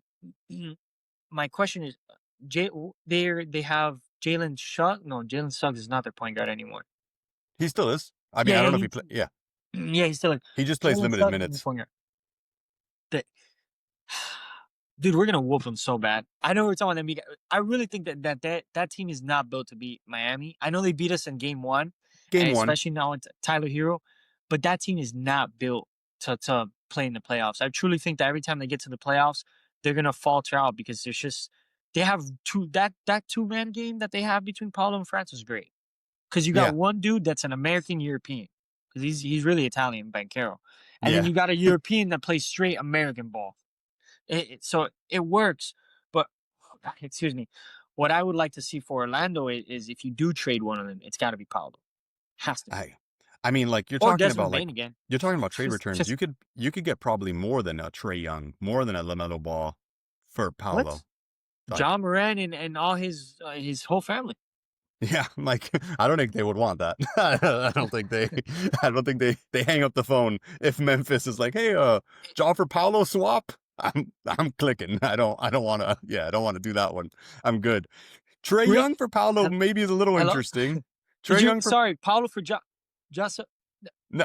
My question is, they have Jalen Suggs. No, Jalen Suggs is not their point guard anymore. He still is. I mean, Yeah, I don't yeah, know if he play. Yeah. yeah, he's still like He just plays Jalen limited Suggs is the minutes. point guard. The, dude, we're gonna whoop them so bad. I know we're talking about them. I really think that team is not built to beat Miami. I know they beat us in game one, and Game one. especially now with Tyler Hero, but that team is not built to play in the playoffs. I truly think that every time they get to the playoffs, they're gonna falter out because there's just they have that 2-man game that they have between Paolo and Franz is great because you got Yeah. one dude that's an American European because he's really Italian, Banchero, and then Yeah. you got a European that plays straight American ball. So it works, but excuse me. What I would like to see for Orlando is if you do trade one of them, it's got to be Paolo. Has to be. I mean, like Or Desmond Bain again. you're talking about trade Just, returns. just You could get probably more than a Trae Young, more than a LaMelo Ball for Paolo. what? Like, John Moran and all his whole family. yeah, like I don't think they would want that. I don't think they hang up the phone if Memphis is like, hey, Jaw for Paolo swap. I'm clicking. I don't want to. Yeah, I don't want to do that one. I'm good. Trae Really? Young for Paolo maybe is a little Hello? interesting. Did Trae you? Young for Sorry, Paolo for Just no,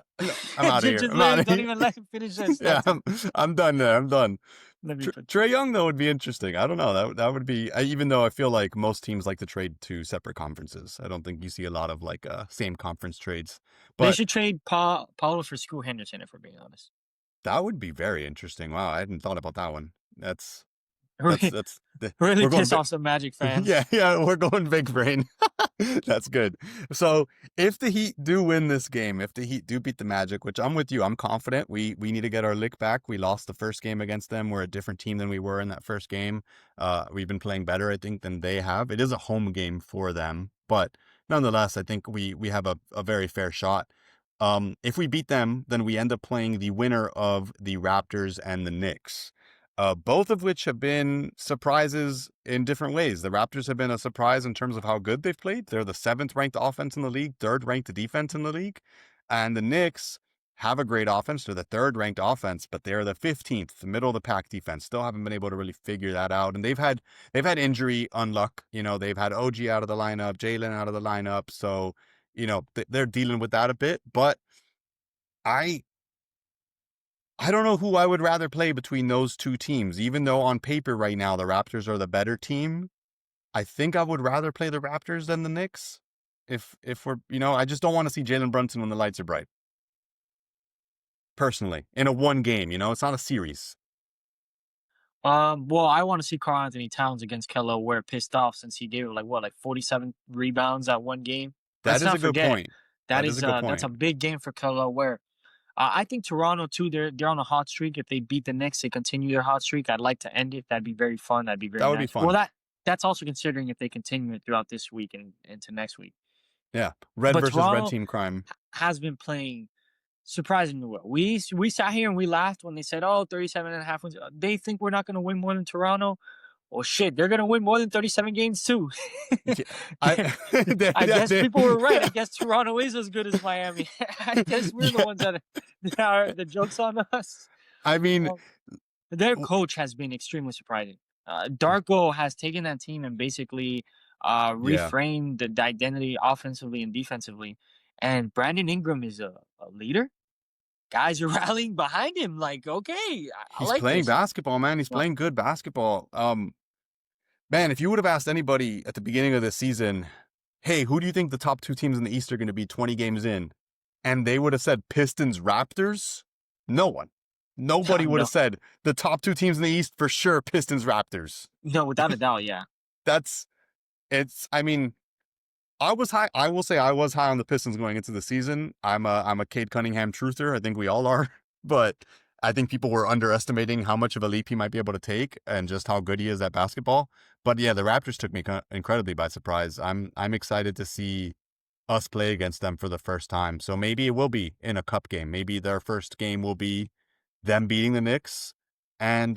I'm out of here. just I'm let out him. of Don't here. even let him finish that Yeah, sentence. I'm done there. I'm done. Let me put. Trae Young though would be interesting. I don't know. That would be even though I feel like most teams like to trade to separate conferences. I don't think you see a lot of like same conference trades. They But should trade Paolo for Scoot Henderson if we're being honest. that would be very interesting. Wow, I hadn't thought about that one. Really, That's really we're going piss off some Magic fans. yeah, we're going big brain. That's good. So if the Heat do win this game, if the Heat do beat the Magic, which I'm with you, I'm confident we need to get our lick back. We lost the first game against them. We're a different team than we were in that first game. We've been playing better, I think, than they have. It is a home game for them, but nonetheless, I think we have a very fair shot. If we beat them, then we end up playing the winner of the Raptors and the Knicks. Both of which have been surprises in different ways. The Raptors have been a surprise in terms of how good they've played. They're the 7th ranked offense in the league, 3rd ranked defense in the league. And the Knicks have a great offense. They're the 3rd ranked offense, but they're the 15th, the middle of the pack defense. Still haven't been able to really figure that out. And they've had injury unluck. You know, they've had OG out of the lineup, Jalen out of the lineup. So, you know, they're dealing with that a bit. But I don't know who I would rather play between those two teams. Even though on paper right now the Raptors are the better team, I think I would rather play the Raptors than the Knicks. If we're, I just don't want to see Jalen Brunson when the lights are bright. Personally, in a one game, it's not a series. Well, I want to see Karl Anthony Towns against Kello wear pissed off since he gave like 47 rebounds at one game. That Let's is not a good forget point. That is a good that's a point. big game for Kello where I think Toronto too. They're on a hot streak. If they beat the Knicks, they continue their hot streak. I'd like to end it. That'd be very fun. That'd be very That would be nice. Well, fun. that's also considering if they continue it throughout this week and into next week. Yeah, red But versus red Toronto team crime. has been playing surprisingly well. We sat here and we laughed when they said, "Oh, 37 and a half wins." They think we're not going to win more than Toronto. Well, shit, they're going to win more than 37 games too. Yeah, I guess people were right. I guess Toronto is as good as Miami. I guess we're the ones that are the jokes on us. I mean, Their coach has been extremely surprising. Darko has taken that team and basically yeah, reframed the identity offensively and defensively. And Brandon Ingram is a leader. Guys are rallying behind him. Like, okay, I he's like playing this. basketball, man. He's playing good basketball. Man, if you would have asked anybody at the beginning of the season, hey, who do you think the top 2 teams in the East are going to be 20 games in? And they would have said Pistons, Raptors. No one. Nobody would No, have said the top two teams in the East for sure, Pistons, Raptors. no, without a doubt, yeah. I mean, I was high. I will say I was high on the Pistons going into the season. I'm a Cade Cunningham truther. I think we all are, but I think people were underestimating how much of a leap he might be able to take and just how good he is at basketball. But yeah, the Raptors took me incredibly by surprise. I'm excited to see us play against them for the first time. So maybe it will be in a cup game. Maybe their first game will be them beating the Knicks and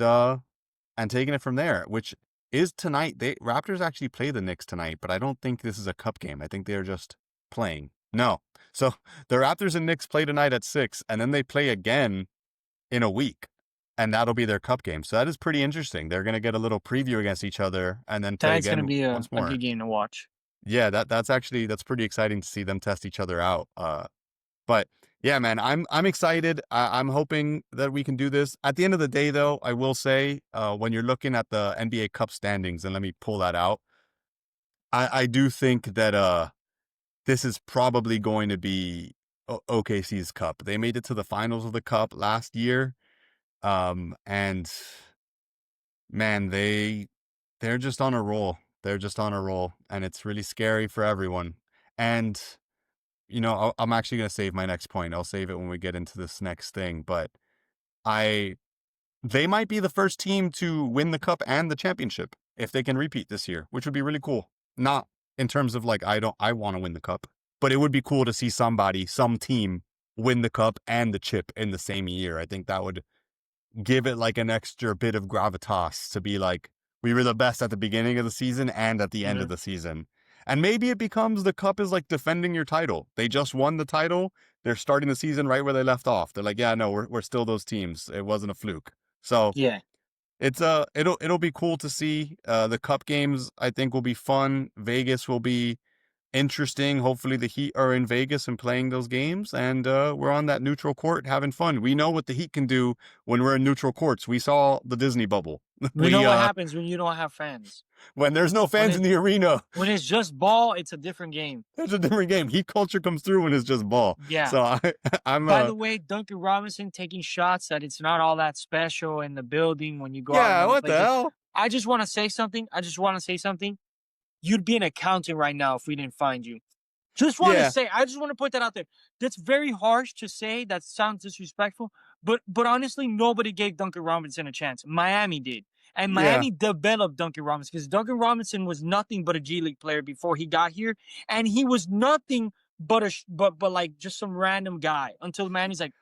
taking it from there, which is tonight. They Raptors actually play the Knicks tonight, but I don't think this is a cup game. I think they're just playing. No. So the Raptors and Knicks play tonight at 6, and then they play again in a week. And that'll be their cup game. So that is pretty interesting. They're gonna get a little preview against each other and then play Tonight's gonna again be once a more. good game to watch. Yeah, that's pretty exciting to see them test each other out. But yeah, man, I'm excited. I'm hoping that we can do this. At the end of the day, though, I will say, when you're looking at the NBA Cup standings, and let me pull that out, I do think that this is probably going to be OKC's cup. They made it to the finals of the cup last year, and man, they're just on a roll. They're just on a roll, and it's really scary for everyone. And I'm actually going to save my next point. I'll save it when we get into this next thing. But they might be the first team to win the cup and the championship if they can repeat this year, which would be really cool. Not in terms of like, I want to win the cup, but it would be cool to see some team win the cup and the chip in the same year. I think that would give it like an extra bit of gravitas to be like, we were the best at the beginning of the season and at the end of the season. And maybe it becomes the cup is like defending your title. They just won the title. They're starting the season right where they left off. They're like, yeah, no, we're still those teams. It wasn't a fluke. So Yeah. it's it'll be cool to see. The cup games I think will be fun. Vegas will be interesting. Hopefully the Heat are in Vegas and playing those games, and we're on that neutral court having fun. We know what the Heat can do when we're in neutral courts. We saw the Disney bubble. We know what happens when you don't have fans. When there's no fans in the arena. When it's just ball, it's a different game. It's a different game. Heat culture comes through when it's just ball. Yeah. So I'm. By the way, Duncan Robinson taking shots that it's not all that special in the building when you go out. Yeah, what the hell? I just want to say something. You'd be an accountant right now if we didn't find you. Just want to say, I just want to put that out there. That's very harsh to say. That sounds disrespectful. But honestly, nobody gave Duncan Robinson a chance. Miami did. And Miami developed Duncan Robinson because Duncan Robinson was nothing but a G League player before he got here. And he was nothing but like just some random guy until Miami's like,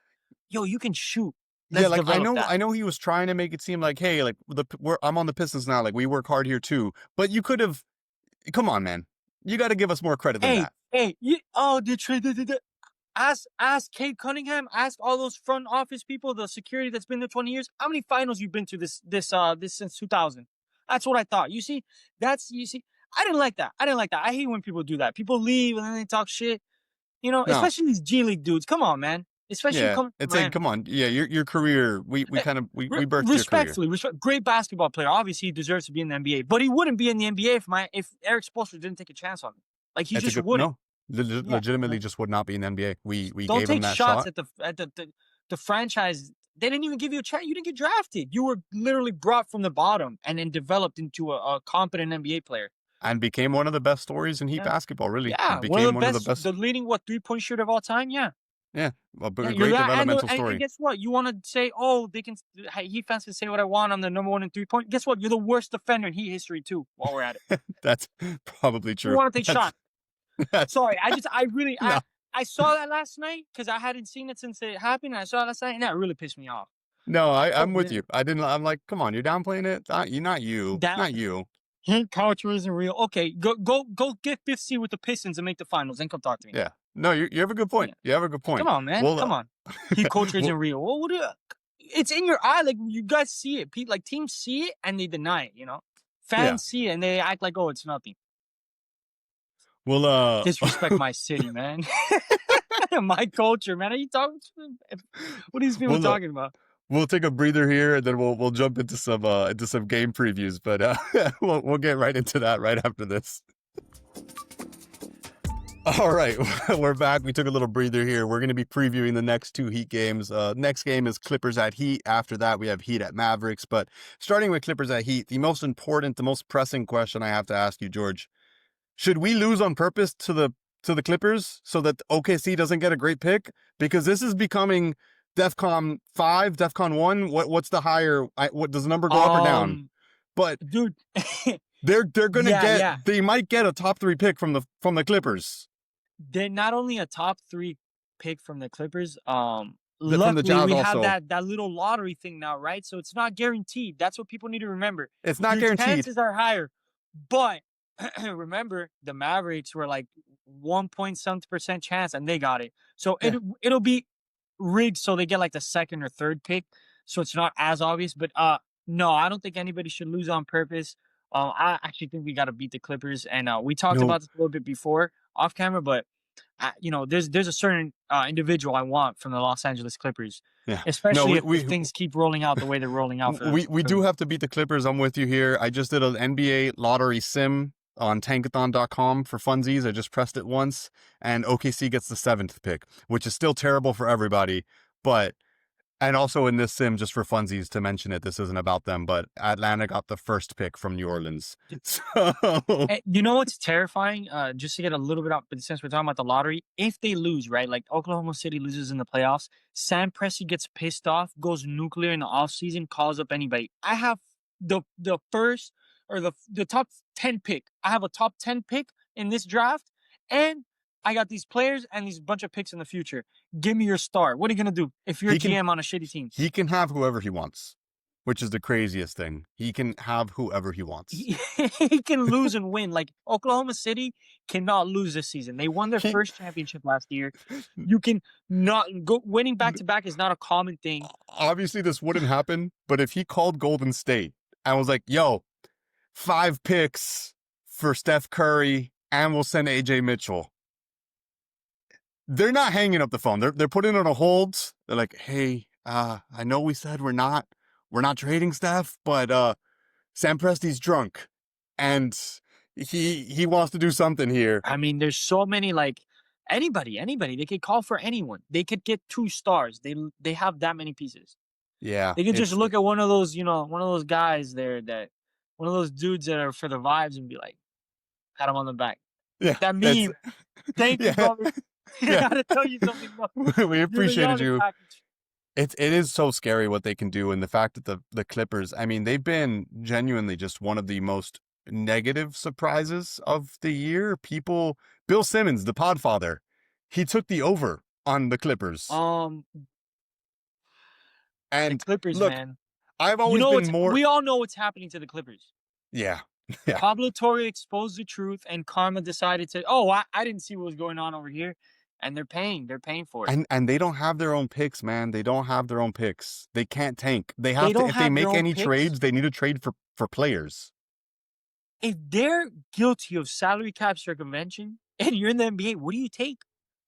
yo, you can shoot. Let's like I that. know he was trying to make it seem like, hey, like I'm on the Pistons now. Like we work hard here too. But you could have, come on, man. You got to give us more credit than that. Hey, ask Cade Cunningham, ask all those front office people, the security that's been there 20 years. How many finals you've been to this since 2000? That's what I thought. You see, I didn't like that. I hate when people do that. People leave and then they talk shit. Especially these G League dudes. Come on, man. Especially it's like, come on. Yeah, your career, we birthed respectfully, your career. Great basketball player. Obviously, he deserves to be in the NBA, but he wouldn't be in the NBA if Eric Spoelstra didn't take a chance on him. Like he just wouldn't. No, legitimately just would not be in the NBA. We don't gave take him that shots shot. at the franchise. They didn't even give you a chance. You didn't get drafted. You were literally brought from the bottom and then developed into a competent NBA player. And became one of the best stories in Heat basketball, really. Yeah, became one of the best. The leading 3-point shooter of all time. Yeah. Yeah, a great developmental story. And guess what? You want to say, oh, Heat fans can say what I want. I'm the number one in 3-point. Guess what? You're the worst defender in Heat history too. While we're at it, that's probably true. You want to take shot? Sorry, I saw that last night because I hadn't seen it since it happened. I saw it last night, and that really pissed me off. No, I'm with you. I'm like, come on, you're downplaying it. Not you. Heat culture isn't real. Okay, go get fifth seed with the Pistons and make the finals, and come talk to me. Yeah. No, you have a good point. Yeah. You have a good point. Come on, man. Come on. Heat culture isn't real. Well, it's in your eye. Like, you guys see it. Like, teams see it, and they deny it, Fans see it, and they act like, oh, it's nothing. Well, disrespect my city, man. My culture, man. Are you talking? What are these people talking about? We'll take a breather here, and then we'll jump into some game previews. But we'll get right into that right after this. All right, we're back. We took a little breather here. We're going to be previewing the next two Heat games. Next game is Clippers at Heat. After that, we have Heat at Mavericks. But starting with Clippers at Heat, the most important, the most pressing question I have to ask you, George, should we lose on purpose to the Clippers so that OKC doesn't get a great pick? Because this is becoming DEFCON 5, DEFCON 1. What's the higher? What does the number go up or down? Um, But dude. they're gonna Yeah, yeah. they might get a top 3 pick from the Clippers. They're not only a top 3 pick from the Clippers, From the luckily Jazz we have also. that little lottery thing now, right? So it's not guaranteed. That's what people need to remember. It's not Your guaranteed. chances are higher. But remember, the Mavericks were like 1 point something% chance and they got it. So Yeah. it'll be rigged so they get like the second or third pick. So it's not as obvious. But no, I don't think anybody should lose on purpose. I actually think we got to beat the Clippers, and we talked No. about this a little bit before off camera, but there's a certain individual I want from the Los Angeles Clippers, Yeah. No, especially if things keep rolling out the way they're rolling out for we for do have to beat the Clippers. I'm with you here. I just did an NBA lottery sim on tankathon.com for funsies. I just pressed it once, and OKC gets the 7th pick, which is still terrible for everybody. But and also in this sim, just for funsies to mention it, this isn't about them, but Atlanta got the 1st pick from New Orleans. So You know what's terrifying? Just to get a little bit out, but since we're talking about the lottery, if they lose, right, like Oklahoma City loses in the playoffs, Sam Presti gets pissed off, goes nuclear in the offseason, calls up anybody. I have the first or the top 10 pick. I have a top 10 pick in this draft, and I got these players and these bunch of picks in the future. Give me your star. What are you gonna do if you're a he can GM on a shitty team? he can have whoever he wants, which is the craziest thing. He can have whoever he wants. He, he can lose and win. Like Oklahoma City cannot lose this season. They won their He, first championship last year. You can not go winning back to back is not a common thing. obviously this wouldn't happen, but if he called Golden State and was like, yo, 5 picks for Steph Curry and we'll send AJ Mitchell, they're not hanging up the phone. They're putting it on a hold. They're like, hey, I know we said we're not trading Steph, but Sam Presti's drunk and he wants to do something here. I mean, there's so many like anybody. They could call for anyone. They could get 2 stars. They have that many pieces. Yeah, They could just it's look at one of those, one of those guys there that one of those dudes that are for the vibes and be like, pat him on the back. yeah, That it's meme. Thank you, yeah, brother. I yeah. gotta tell you something, bro. We You're the appreciated youngest you. package. It is so scary what they can do, and the fact that the Clippers, I mean, they've been genuinely just one of the most negative surprises of the year. Bill Simmons, the Podfather, he took the over on the Clippers. Um, the And Clippers, look, man. I've You always know been what's more, we all know what's happening to the Clippers. yeah, yeah. Pablo Torre exposed the truth, and Karma decided to. Oh, I didn't see what was going on over here, and they're paying. They're paying for it. And they don't have their own picks, man. They don't have their own picks. They can't tank. They They have to don't if they have their make own any picks. trades, they need to trade for players. If they're guilty of salary cap circumvention, and you're in the NBA, what do you take?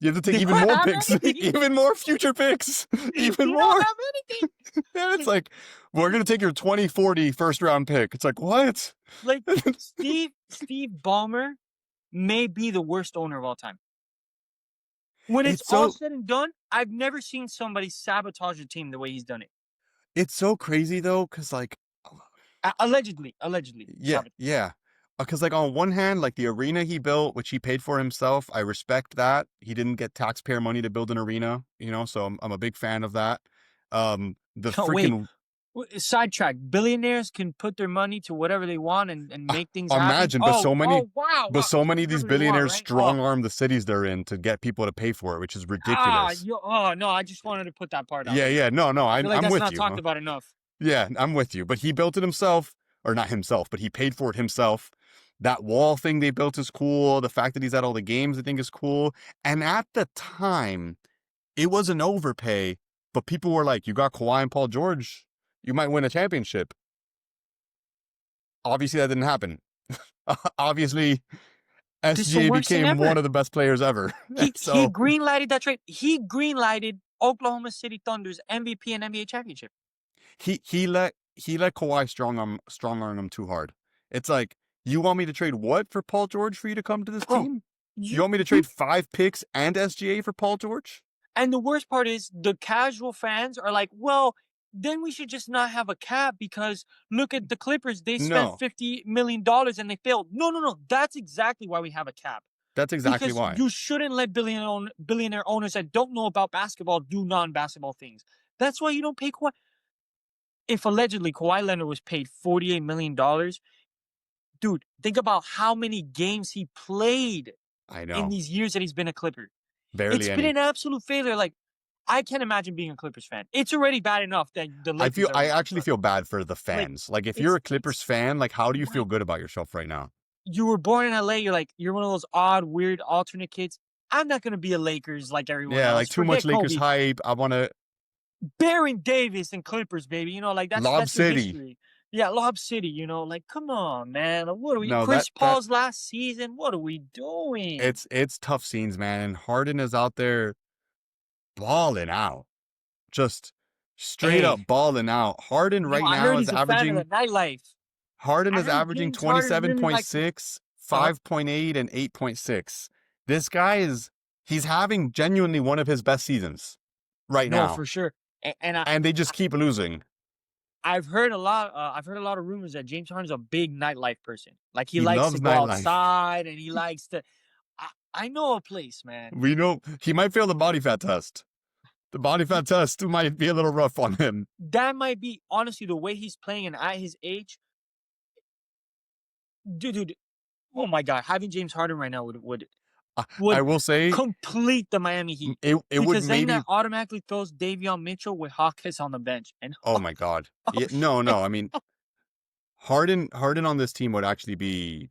You have to take They even don't more have picks, anything. even more future picks, even They more. don't have anything. Yeah, it's like, we're going to take your 2040 first round pick. It's like, what? Like Steve Ballmer may be the worst owner of all time. When it's It's all so said and done, I've never seen somebody sabotage a team the way he's done it. it's so crazy though, because like, Allegedly. yeah, Sabotage. yeah. Because like on one hand, like the arena he built, which he paid for himself, I respect that. He didn't get taxpayer money to build an arena, so I'm a big fan of that. The Oh, wait. freaking Sidetrack. Billionaires can put their money to whatever they want and make things happen. imagine, but so many, Wow. but so many of these Whatever they want, billionaires right? strong arm the cities they're in to get people to pay for it, which is ridiculous. No, I just wanted to put that part out. Yeah, yeah, no, I feel like I'm that's with not you. talked about enough. Yeah, I'm with you. But he built it himself, or not himself, but he paid for it himself. That wall thing they built is cool. The fact that he's at all the games, I think, is cool. And at the time, it was an overpay, but people were like, you got Kawhi and Paul George, you might win a championship. Obviously, that didn't happen. Obviously, This is the SGA worst thing became ever. one of the best players ever. He So greenlighted that trade. He greenlighted Oklahoma City Thunder's MVP and NBA championship. he let Kawhi strong arm him too hard. It's like, you want me to trade what for Paul George for you to come to this Bro, team? You You, want me to you trade 5 picks and SGA for Paul George? And the worst part is the casual fans are like, well, then we should just not have a cap because look at the Clippers. They spent No, $50 million and they failed. No, no, no. That's exactly why we have a cap. that's exactly Because why. you shouldn't let billionaire owners that don't know about basketball do non-basketball things. That's why you don't pay Kawhi. If allegedly Kawhi Leonard was paid $48 million, dude, think about how many games he played I in know. these years that he's been a Clipper. It's Barely been any. an absolute failure. Like, I can't imagine being a Clippers fan. It's already bad enough that the Lakers are I making actually fun. feel bad for the Like, fans. Like if you're a it's Clippers fan, like how do you feel why good about yourself right now? you were born in LA. You're one of those odd, weird, alternate kids. I'm not gonna be a Lakers like everyone Yeah, like else. too much Forget Lakers Kobe, hype. I want to Baron Davis, and Clippers, baby. Like Lob that's your City. history. Yeah, Lob City. Like, come on, man. Like, what are we? No, Chris that Paul's last season. What are we doing? it's tough scenes, man. And Harden is out there balling out. Just straight Hey, up balling out. I heard he's a fan of the nightlife. Harden I is heard averaging James Harden really likes it. 27.6, Uh-huh. 5.8 and 8.6. This guy he's having genuinely one of his best seasons right No, now. for sure. And And they just keep losing. I've heard a lot. I've heard a lot of rumors that James Harden's a big nightlife person. Like he He likes to loves go nightlife. outside and he likes to. I know a place, man. We know he might fail the body fat test. The body fat test might be a little rough on him. That might be honestly the way he's playing and at his age, dude. Oh my God, having James Harden right now I would will say complete the Miami Heat it would because then maybe. that automatically throws Davion Mitchell with Hawkins on the bench and Oh my God. oh Yeah, no, shit. no. I mean, Harden on this team would actually be.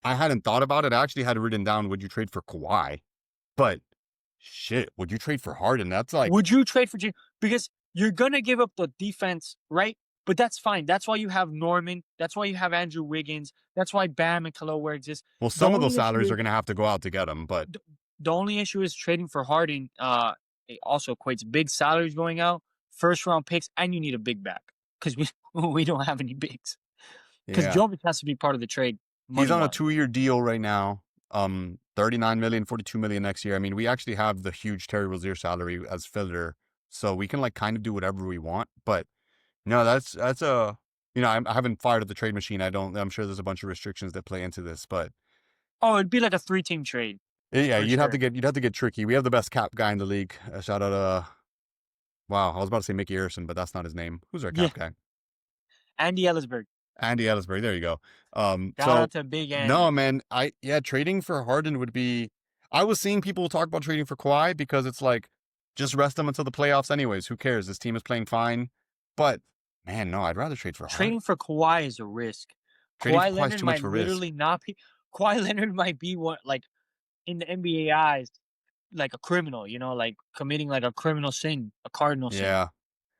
I hadn't thought about it. I actually had it written down. Would you trade for Kawhi? But shit, would you trade for Harden? That's like, Would you trade for James? Because you're gonna give up the defense, right? But that's fine. That's why you have Norman. That's why you have Andrew Wiggins. That's why Bam and Khalil exist. well, The some of those only issue salaries is are going to have to go out to get him. But the, the only issue is trading for Harden. It also equates big salaries going out, first round picks, and you need a big back because we we don't have any bigs. Because yeah, Jovic has to be part of the trade he's money on a wise. 2-year deal right now. 39 million, 42 million next year. I mean, we actually have the huge Terry Rozier salary as filler, so we can like kind of do whatever we want. But no, that's a I haven't fired up the trade machine. I'm sure there's a bunch of restrictions that play into this, but Oh, it'd be like a 3-team trade yeah, for sure. you'd have to get tricky. We have the best cap guy in the league. Shout out wow, I was about to say Mickey Erson, but that's not his name. Who's our Yeah, cap guy? Andy Ellisberg. Andy Ellisbury. There you go. Shout So out to Big no, Andy. man, trading for Harden would be. I was seeing people talk about trading for Kawhi because it's like, just rest him until the playoffs, anyways. Who cares? This team is playing fine. But man, no, I'd rather trade for Harden. Trading for Kawhi is a risk. Trading for Kawhi Kawhi is Leonard too much might of a risk. literally not be. Kawhi Leonard might be what, like, in the NBA eyes, like a criminal. Like committing like a criminal sin, a cardinal sin. Yeah,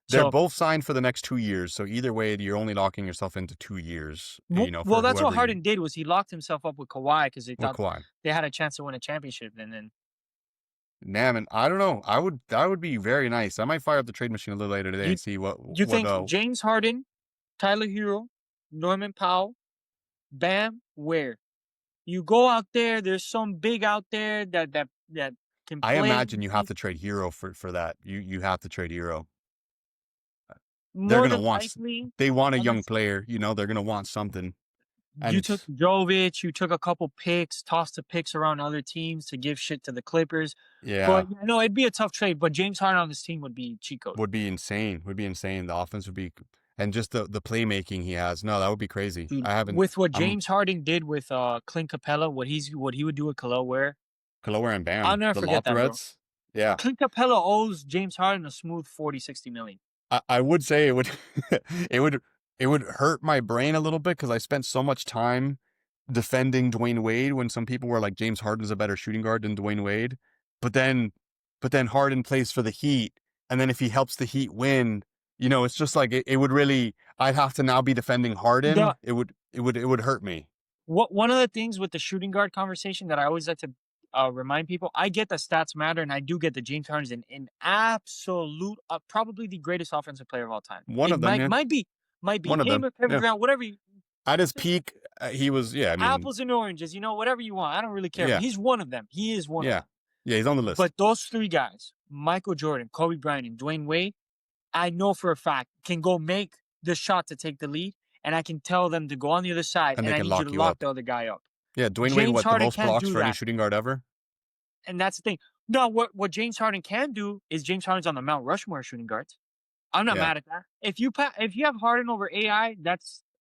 they're So, both signed for the next 2 years. So either way, you're only locking yourself into 2 years. well, For that's what whoever Harden did was he locked himself up with Kawhi because they with thought Kawhi. they had a chance to win a championship, and then Nah, man, I don't know. That would be very nice. I might fire up the trade machine a little later today you and see you think James Harden, Tyler Hero, Norman Powell, Bam, where you go out there, there's some big out there that can I play imagine you have to trade Hero for that. You have to trade Hero. They're more gonna than want. likely. They want a young Unless player. They're gonna want something. you And took Jovic, you took a couple picks, tossed the picks around other teams to give shit to the Clippers. yeah, But it'd be a tough trade. But James Harden on this team would be cheat code. would be insane. Would be insane. The offense would be, and just the playmaking he has. No, that would be crazy. Dude, I haven't. with what I'm James Harden did with Clint Capella, what he would do with Khalil Ware, Kalower and I'll Bam. never The forget lob that, bro. threats. Yeah, Clint Capella owes James Harden a smooth 40-60 million. I would say it would. it would it would hurt my brain a little bit because I spent so much time defending Dwayne Wade when some people were like James Harden's a better shooting guard than Dwayne Wade. But then Harden plays for the Heat, and then if he helps the Heat win, it's just like it would really. I'd have to now be defending The Harden. It would hurt me. One of the things with the shooting guard conversation that I always like to remind people, I get the stats matter, and I do get that James Harden is an absolute, probably the greatest offensive player of all time. One It of them, might yeah. might be One of him them, or Kevin yeah. Durant, whatever. At his peak, he was, yeah, I mean, Apples and oranges, whatever you want. I don't really care. But yeah, he's one of them. He is one of yeah, them. yeah, he's on the list. But those three guys, Michael Jordan, Kobe Bryant, and Dwayne Wade, I know for a fact can go make the shot to take the lead, and I can tell them to go on the other side, And and they I can need you lock to you lock up. the other guy up. Yeah, Dwayne Wade, James what, the Harden most can't blocks do for any that. shooting guard ever? And that's the thing. No, what James Harden can do is James Harden's on the Mount Rushmore of shooting guards. I'm not Yeah. mad at that. If you have Harden over AI,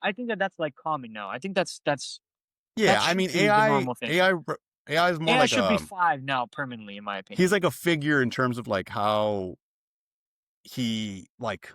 I think that's like common now. I think Yeah, that I should mean, be the normal thing. AI is more AI like should be a, 5 now permanently, in my opinion. he's like a figure in terms of like how he like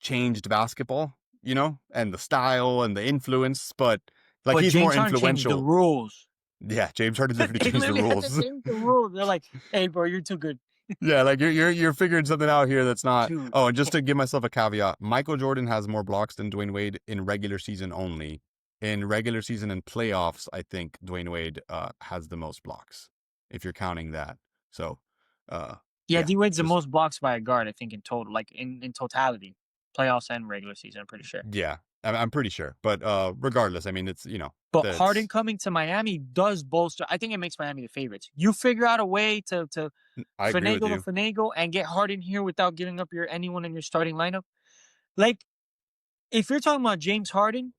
changed basketball, and the style and the influence, but like But he's more James Harden changed the influential. rules. Yeah, James Harden definitely They changed the literally had to rules. change the rules. They're like, "Hey, bro, you're too good, Yeah, like you're figuring something out here that's not. dude." Oh, and just to give myself a caveat, Michael Jordan has more blocks than Dwayne Wade in regular season only. In regular season and playoffs, I think Dwayne Wade has the most blocks, if you're counting that. So, Yeah, yeah, D Wade's the just most blocks by a guard, I think, in total, like in totality, playoffs and regular season. I'm pretty sure. yeah, I'm pretty sure. But regardless, I mean, it's But Harden that's coming to Miami does bolster. I think it makes Miami the favorites. You figure out a way to I agree with finagle you. the finagle and get Harden here without giving up anyone in your starting lineup. Like if you're talking about James Harden,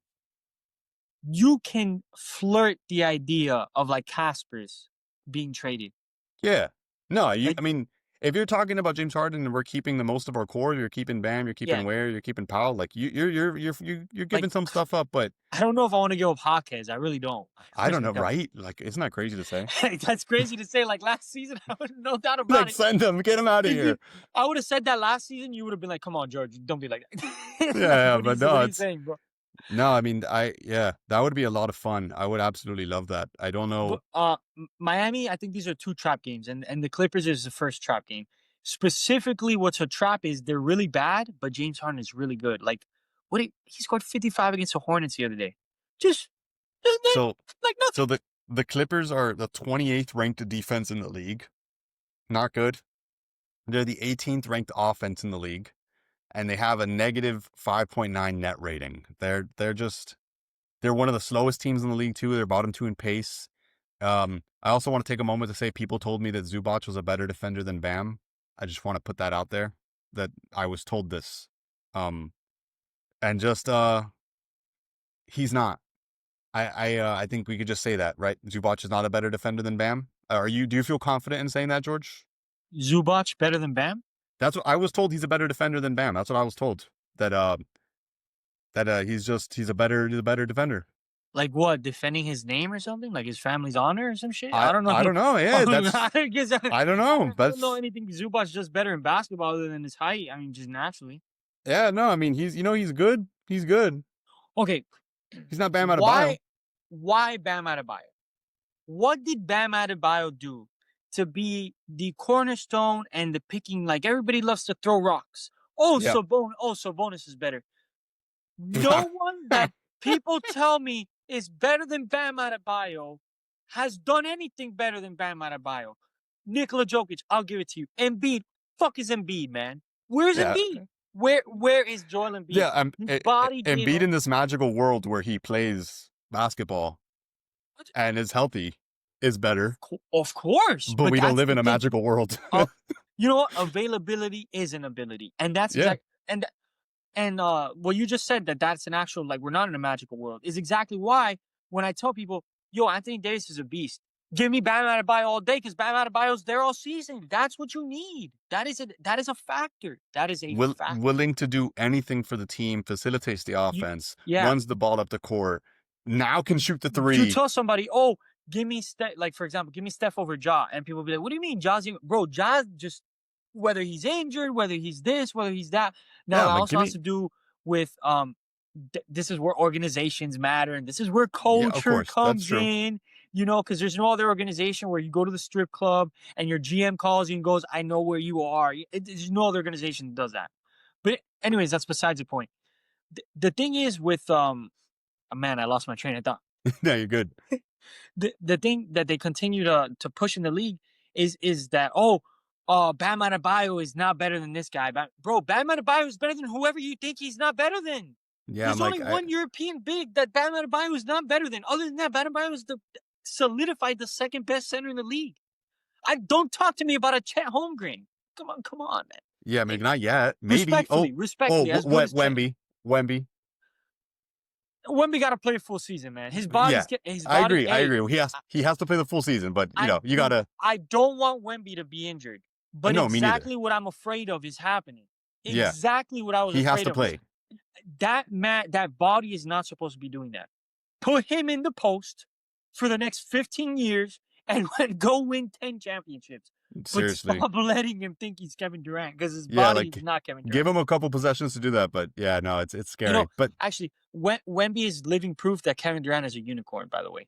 you can flirt the idea of like Casper's being traded. Yeah. No, Like I mean, if you're talking about James Harden and we're keeping the most of our core, you're keeping Bam, you're keeping yeah, Ware, you're keeping Powell, like you're like giving some stuff up, but I don't know if I want to give up Jaquez. I really don't. I I don't really know, don't. right? Like, isn't that crazy to say? That's crazy to say. Like last season, I would no doubt about Like, it. send him, get him out of If you, here. I would have said that last season, you would have been like, "Come on, George, don't be like that." Yeah, Like, yeah, but what no, are you it's saying, bro? no. I mean, yeah, that would be a lot of fun. I would absolutely love that. I don't But know. Miami, I think these are two trap games, and the Clippers is the first trap game. Specifically, what's a trap is they're really bad, but James Harden is really good. Like, he scored 55 against the Hornets the other day. Just, just So, like nothing. so the Clippers are the 28th ranked defense in the league. Not good. They're the 18th ranked offense in the league, and they have a negative 5.9 net rating. They're one of the slowest teams in the league too. They're bottom 2 in pace. I also want to take a moment to say people told me that Zubac was a better defender than Bam. I just want to put that out there that I was told this. And just he's not. I think we could just say that, right? Zubac is not a better defender than Bam. Do you feel confident in saying that, George? Zubac better than Bam? That's what I was told. He's a better defender than Bam. That's what I was told. That he's a better defender. Like what? Defending his name or something? Like his family's honor or some shit? I don't know. I don't know. Yeah, that's I guess I don't know. I don't know That's anything. Zubac's just better in basketball other than his height. I mean, just naturally. yeah. No, I mean he's good. He's good. Okay, He's not Bam why Adebayo. why Bam Adebayo? What did Bam Adebayo do to be the cornerstone and the picking? Like everybody loves to throw rocks. Yeah. Sabonis is better. No one that people tell me is better than Bam Adebayo has done anything better than Bam Adebayo. Nikola Jokic, I'll give it to you. Embiid, fuck is Embiid, man? Where's Yeah. Embiid? Where is Joel Embiid? Yeah. His body gave Embiid up. in this magical world where he plays basketball and is healthy is better, Of course, but but we don't that's live the in a thing. magical world. You know what? Availability is an ability, and that's Yeah. exact. And what you just said that's an actual like we're not in a magical world is exactly why when I tell people, yo, Anthony Davis is a beast. Give me Bam Adebayo all day because Bam Adebayo's there all season. That's what you need. That is a factor. That is a factor. Willing to do anything for the team, facilitates the You, offense, yeah. runs the ball up the court. Now can shoot the You three. tell somebody, oh, give me Steph, like for example, give me Steph over Ja, and people will be like, what do you mean Ja's bro? Ja just whether he's injured, whether he's this, whether he's that. Now Yeah, that I'm like, also give has me. to do with this is where organizations matter, and this is where Yeah, of culture course, that's comes true. in. Because there's no other organization where you go to the strip club and your GM calls you and goes, "I know where you are." There's no other organization that does that. But anyways, that's besides the point. The thing is with man, I lost my train of thought. Yeah, you're good. The thing that they continue to push in the league is that Bam Adebayo is not better than this guy. Bam Adebayo is better than whoever you think he's not better than. Yeah, I'm There's only like, one European big that Bam Adebayo is not better than. Other than that, Bam Adebayo is the solidified the second best center in the league. I don't talk to me about a Chet Holmgren. Come on, man. yeah, maybe Like, not yet. Maybe. respectfully, respectfully, as good as Chet. Wemby, Wemby. Wemby got to play a full season, man. Yeah, His I body. agree. I Hey, agree. He has to play the full season, but you gotta. I don't want Wemby to be injured. But No, me neither. exactly what I'm afraid of is happening. Yeah, Exactly what I was he has afraid to of is play. that body is not supposed to be doing that. Put him in the post for the next 15 years and go win 10 championships. But Seriously. stop letting him think he's Kevin Durant because his Yeah, body like is not Kevin give Durant. him a couple possessions to do that, but yeah, no, it's You know, scary. But actually, Wemby is living proof that Kevin Durant is a unicorn, by the way.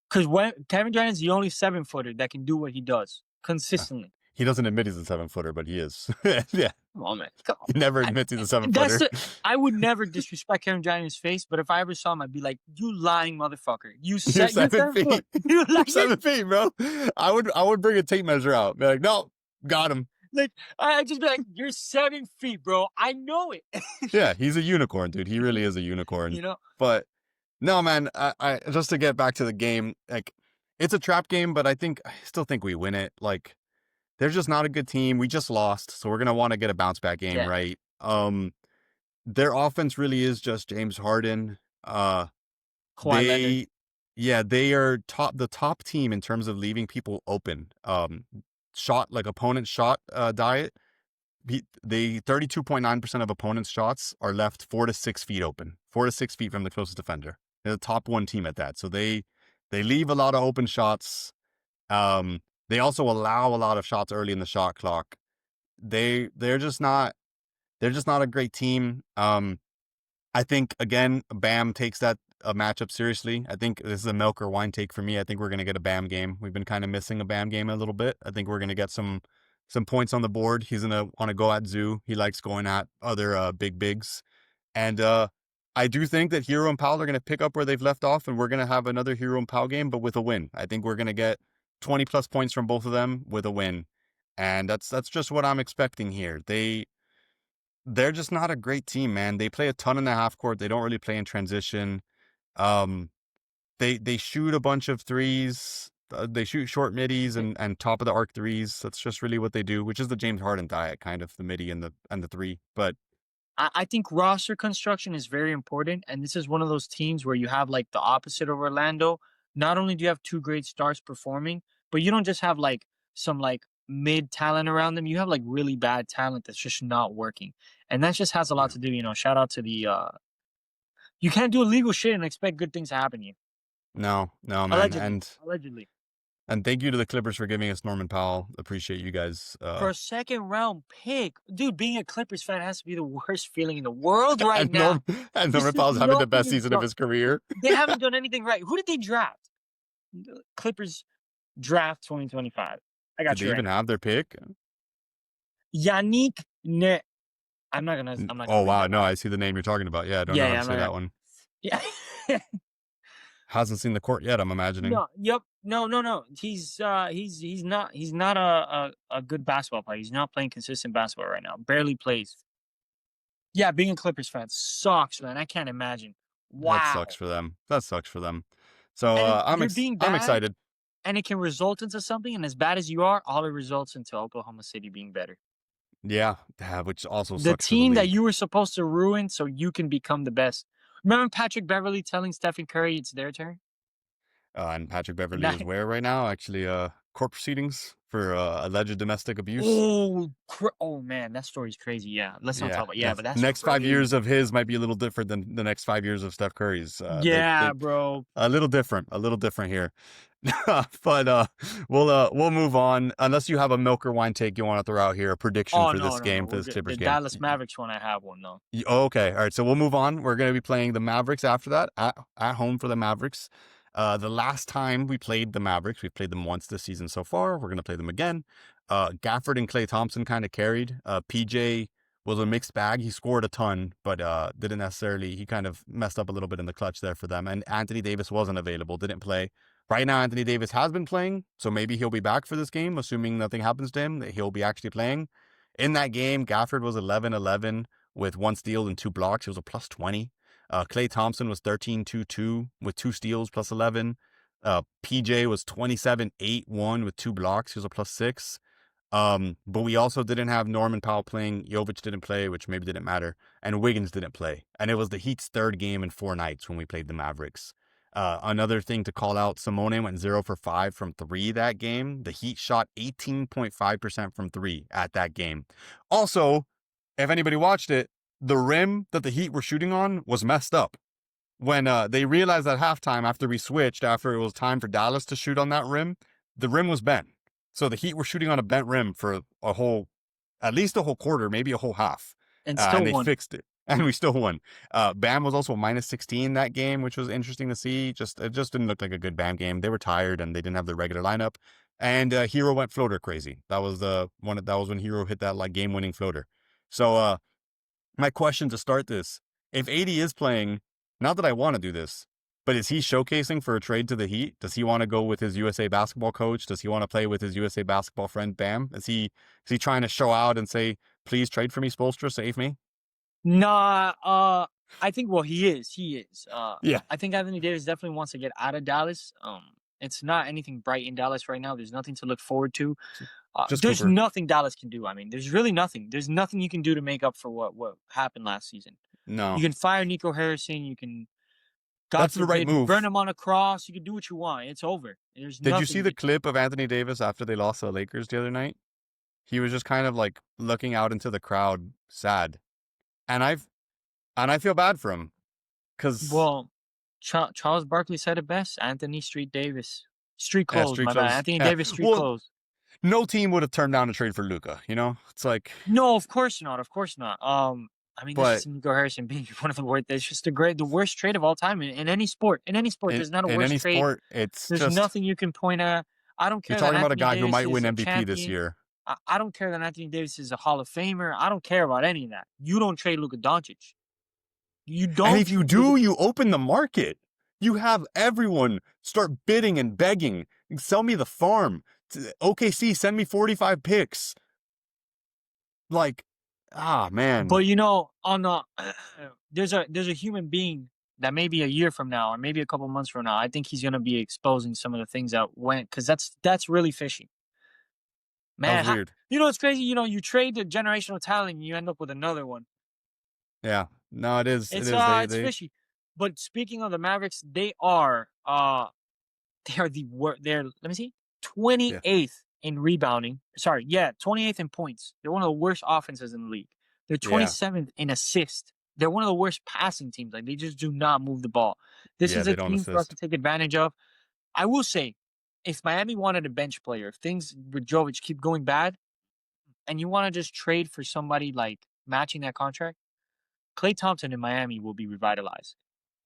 Because Kevin Durant is the only 7-footer that can do what he does consistently. he doesn't admit he's a 7-footer, but he is. Yeah, Come on, man. Come on. he never admits he's a That's 7-footer. I would never disrespect Kevin Durant in his face, but if I ever saw him, I'd be like, "You lying motherfucker! You're You're 7 7 foot. feet. You You're like 7 feet, bro. I would bring a tape measure out. Be like, no, got him. like I just be like, you're 7 feet, bro. I know it. Yeah, he's a unicorn, dude. He really is a unicorn. You know, But no, man, I just to get back to the game, like it's a trap game, but I still think we win it. Like they're just not a good team. We just lost, so we're gonna want to get a bounce back game, yeah. right? Their offense really is just James Harden. Kawhi Leonard. They yeah, they are the top team in terms of leaving people open. Shot like opponent shot diet. They 32.9% of opponents' shots are left 4 to 6 feet open, 4 to 6 feet from the closest defender. They're the top one team at that. So they leave a lot of open shots. They also allow a lot of shots early in the shot clock. They're just not a great team. I think again, Bam takes that matchup seriously. I think this is a milk or wine take for me. I think we're gonna get a Bam game. We've been kind of missing a Bam game a little bit. I think we're gonna get some points on the board. He's gonna want to go at Zoo. He likes going at other big bigs, and I do think that Hero and Paolo are gonna pick up where they've left off, and we're gonna have another Hero and Paolo game, but with a win. I think we're gonna get 20 plus points from both of them with a win, and that's just what I'm expecting here. They're just not a great team, man. They play a ton in the half court. They don't really play in transition. Um, they shoot a bunch of threes. They shoot short middies and top of the arc threes. That's just really what they do, which is the James Harden diet, kind of the midi and the three. But I think roster construction is very important, and this is one of those teams where you have like the opposite of Orlando. Not only do you have two great stars performing, but you don't just have like some like mid talent around them. You have like really bad talent that's just not working, and that just has a lot yeah, to do. Shout out to the you can't do illegal shit and expect good things to happen to you. no, man, Allegedly, allegedly. and thank you to the Clippers for giving us Norman Powell. Appreciate you guys. For a second round pick, dude, being a Clippers fan has to be the worst feeling in the world right And now. Norman Powell's having the best season of his career. They haven't done anything right. Who did they draft? The Clippers draft 2025. I got Did you they right even now. have their pick? Yannick Ne. I'm not gonna. Oh read wow, that no, out. I see the name you're talking about. Yeah, I don't know how Yeah, to I'm say not that gonna. one. Yeah. Hasn't seen the court yet, I'm imagining. No. Yep. No. He's not a good basketball player. He's not playing consistent basketball right now. Barely plays. Yeah, being a Clippers fan sucks, man. I can't imagine. That Wow. sucks for them. That sucks for them. So And you're being I'm bad, excited. and it can result into something. And as bad as you are, all it results into Oklahoma City being better. Yeah, which also The sucks for the team that league. you were supposed to ruin so you can become the best. Remember Patrick Beverly telling Stephen Curry it's their turn? And Patrick Beverly Nah. is where right now? Actually, court proceedings for alleged domestic abuse. Oh man, that story's crazy. Yeah, let's not talk about. Yeah, that's- but that's next 5 crazy. years of his might be a little different than the next 5 years of Steph Curry's. Yeah, bro. A little different here. But we'll move on unless you have a milk or wine take you want to throw out here, a prediction Oh for no, this no, game, no. for this The Clippers game. Dallas Mavericks one, I have one though. Okay, all right. So we'll move on. We're going to be playing the Mavericks after that at home for the Mavericks. The last time we played the Mavericks, we've played them once this season so far. We're going to play them again. Gafford and Klay Thompson kind of carried. PJ was a mixed bag. He scored a ton, but didn't necessarily. He kind of messed up a little bit in the clutch there for them. And Anthony Davis wasn't available, didn't play. Right now, Anthony Davis has been playing, so maybe he'll be back for this game, assuming nothing happens to him, that he'll be actually playing. In that game, Gafford was 11-11 with 1 steal and 2 blocks. He was a plus 20. Klay Thompson was 13-2-2 with 2 steals, plus 11. PJ was 27-8-1 with 2 blocks. He was a plus 6. But we also didn't have Norman Powell playing. Jovic didn't play, which maybe didn't matter. And Wiggins didn't play. And it was the Heat's third game in 4 nights when we played the Mavericks. Another thing to call out, Simone went 0 for 5 from 3 that game. The Heat shot 18.5% from 3 at that game. Also, if anybody watched it, the rim that the Heat were shooting on was messed up. When they realized at halftime, after we switched, after it was time for Dallas to shoot on that rim, the rim was bent. So the Heat were shooting on a bent rim for at least a whole quarter, maybe a whole half. And And still they won. fixed it. And we still won. Bam was also minus 16 that game, which was interesting to see. It just didn't look like a good Bam game. They were tired and they didn't have the regular lineup. And Hero went floater crazy. That was when Hero hit that like game-winning floater. So my question to start this: if AD is playing, not that I want to do this, but is he showcasing for a trade to the Heat? Does he want to go with his USA basketball coach? Does he want to play with his USA basketball friend Bam? Is he trying to show out and say, please trade for me, Spoelstra, save me? Nah, I think he is. He is. Yeah. I think Anthony Davis definitely wants to get out of Dallas. It's not anything bright in Dallas right now. There's nothing to look forward to. Just There's Cooper. nothing Dallas can do. I mean, there's really nothing. There's nothing you can do to make up for what happened last season. No. You can fire Nico Harrison. You can, God That's the right forbid, move. burn him on a cross. You can do what you want. It's over. Did you see the clip of Anthony Davis after they lost to the Lakers the other night? He was just kind of like looking out into the crowd, sad. And I feel bad for him. Well, Charles Barkley said it best. Anthony Street Davis. Street clothes, street my bad. clothes. Anthony Yeah. Davis, street clothes. No team would have turned down a trade for Luka, you know? It's like... No, of course not. Of course not. I mean, this is Nico Harrison being one of the worst. It's just the worst trade of all time in any sport. In any sport, there's not a worse trade. In any sport, there's nothing you can point at. I don't care. You're talking about a guy Davis who might win is a MVP champion. this year. I don't care that Anthony Davis is a Hall of Famer. I don't care about any of that. You don't trade Luka Doncic. You don't. And if you do, you open the market. You have everyone start bidding and begging. Sell me the farm. OKC, send me 45 picks. Like, man. But on the there's a human being that maybe a year from now or maybe a couple months from now, I think he's gonna be exposing some of the things that went, because that's really fishy. Man, that was weird. It's crazy. You trade the generational talent and you end up with another one. Yeah, no, it is. It's fishy. But speaking of the Mavericks, they are the worst. They're, let me see, 28th in rebounding. Sorry, 28th in points. They're one of the worst offenses in the league. They're 27th in assists. They're one of the worst passing teams. Like, they just do not move the ball. This is a team for us to take advantage of. I will say, if Miami wanted a bench player, if things with Jovic keep going bad, and you want to just trade for somebody like matching that contract, Klay Thompson in Miami will be revitalized.